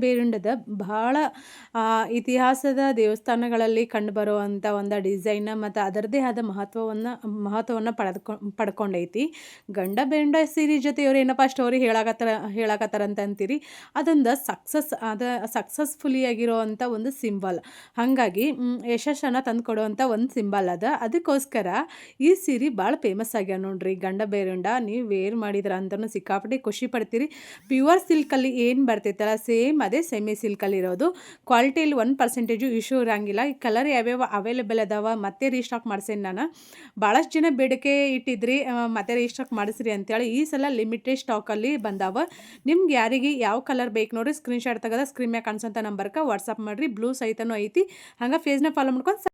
ಬೇರುಂಡದ ಭಾಳ ಇತಿಹಾಸದ ದೇವಸ್ಥಾನಗಳಲ್ಲಿ ಕಂಡುಬರುವಂಥ ಒಂದು ಡಿಸೈನ್ ಮತ್ತು ಅದರದ್ದೇ ಆದ ಮಹತ್ವವನ್ನು ಪಡ್ಕೊಂಡೈತಿ. ಗಂಡ ಬೇರುಂಡ ಸೀರೆ ಜೊತೆ ಇವ್ರು ಏನಪ್ಪ ಸ್ಟೋರಿ ಹೇಳಕತ್ತಾರಂತ ಅಂತೀರಿ. ಅದೊಂದು ಸಕ್ಸಸ್ಫುಲಿ ಆಗಿರೋವಂಥ ಒಂದು ಸಿಂಬಲ್. ಹಾಗಾಗಿ ಯಶಸ್ಸನ್ನು ತಂದು ಕೊಡುವಂಥ ಒಂದು ಸಿಂಬಲ್ ಅದ. ಅದಕ್ಕೋಸ್ಕರ ಈ ಸೀರೆ ಭಾಳ ಫೇಮಸ್ ಆಗ್ಯಾವ ನೋಡ್ರಿ. ಗಂಡ ಬೇರುಂಡ ನೀವು ವೇರ್ ಮಾಡಿದ್ರ ಅಂತಲೂ ಸಿಕ್ಕಾಪಟ್ಟೆ ಖುಷಿ ಪಡ್ತೀರಿ. ಪ್ಯೂರ್ ಸಿಲ್ಕಲ್ಲಿ ಏನು ಬರ್ತೈತಲ್ಲ ಸೇಮ್ ಅದೇ ಸೆಮಿ ಸಿಲ್ಕಲ್ಲಿ ಇರೋದು. ಕ್ವಾಲಿಟಿಯಲ್ಲಿ 1% ಇಶ್ಯೂ ಇರೋಂಗಿಲ್ಲ. ಈ ಕಲರ್ ಯಾವ್ಯಾವ ಅವೈಲೇಬಲ್ ಅದಾವ ಮತ್ತೆ ರೀಸ್ಟಾಕ್ ಮಾಡ್ಸೇನಿ ನಾನು. ಭಾಳಷ್ಟು ಜನ ಬೇಡಿಕೆ ಇಟ್ಟಿದ್ರಿ ಮತ್ತೆ ರೀಸ್ಟಾಕ್ ಮಾಡಿಸ್ರಿ ಅಂತೇಳಿ. ಈ ಸಲ ಲಿಮಿಟೆಡ್ ಸ್ಟಾಕಲ್ಲಿ ಬಂದಾವ. ನಿಮ್ಗೆ ಯಾರಿಗೆ ಯಾವ ಕಲರ್ ಬೇಕು ನೋಡ್ರಿ, ಸ್ಕ್ರೀನ್ಶಾಟ್ ತೆಗೆದ ಸ್ಕ್ರೀನ್ ಮ್ಯಾಗ ಕಾಣಿಸೋಂಥ ನಂಬರ್ಗೆ ವಾಟ್ಸಪ್ ಮಾಡಿರಿ. ಬ್ಲೂ ಸಹಿತನೂ ಐತಿ. ಹಂಗೆ ಫೇಸ್ನ ಫಾಲೋ ಮಾಡ್ಕೊಂಡು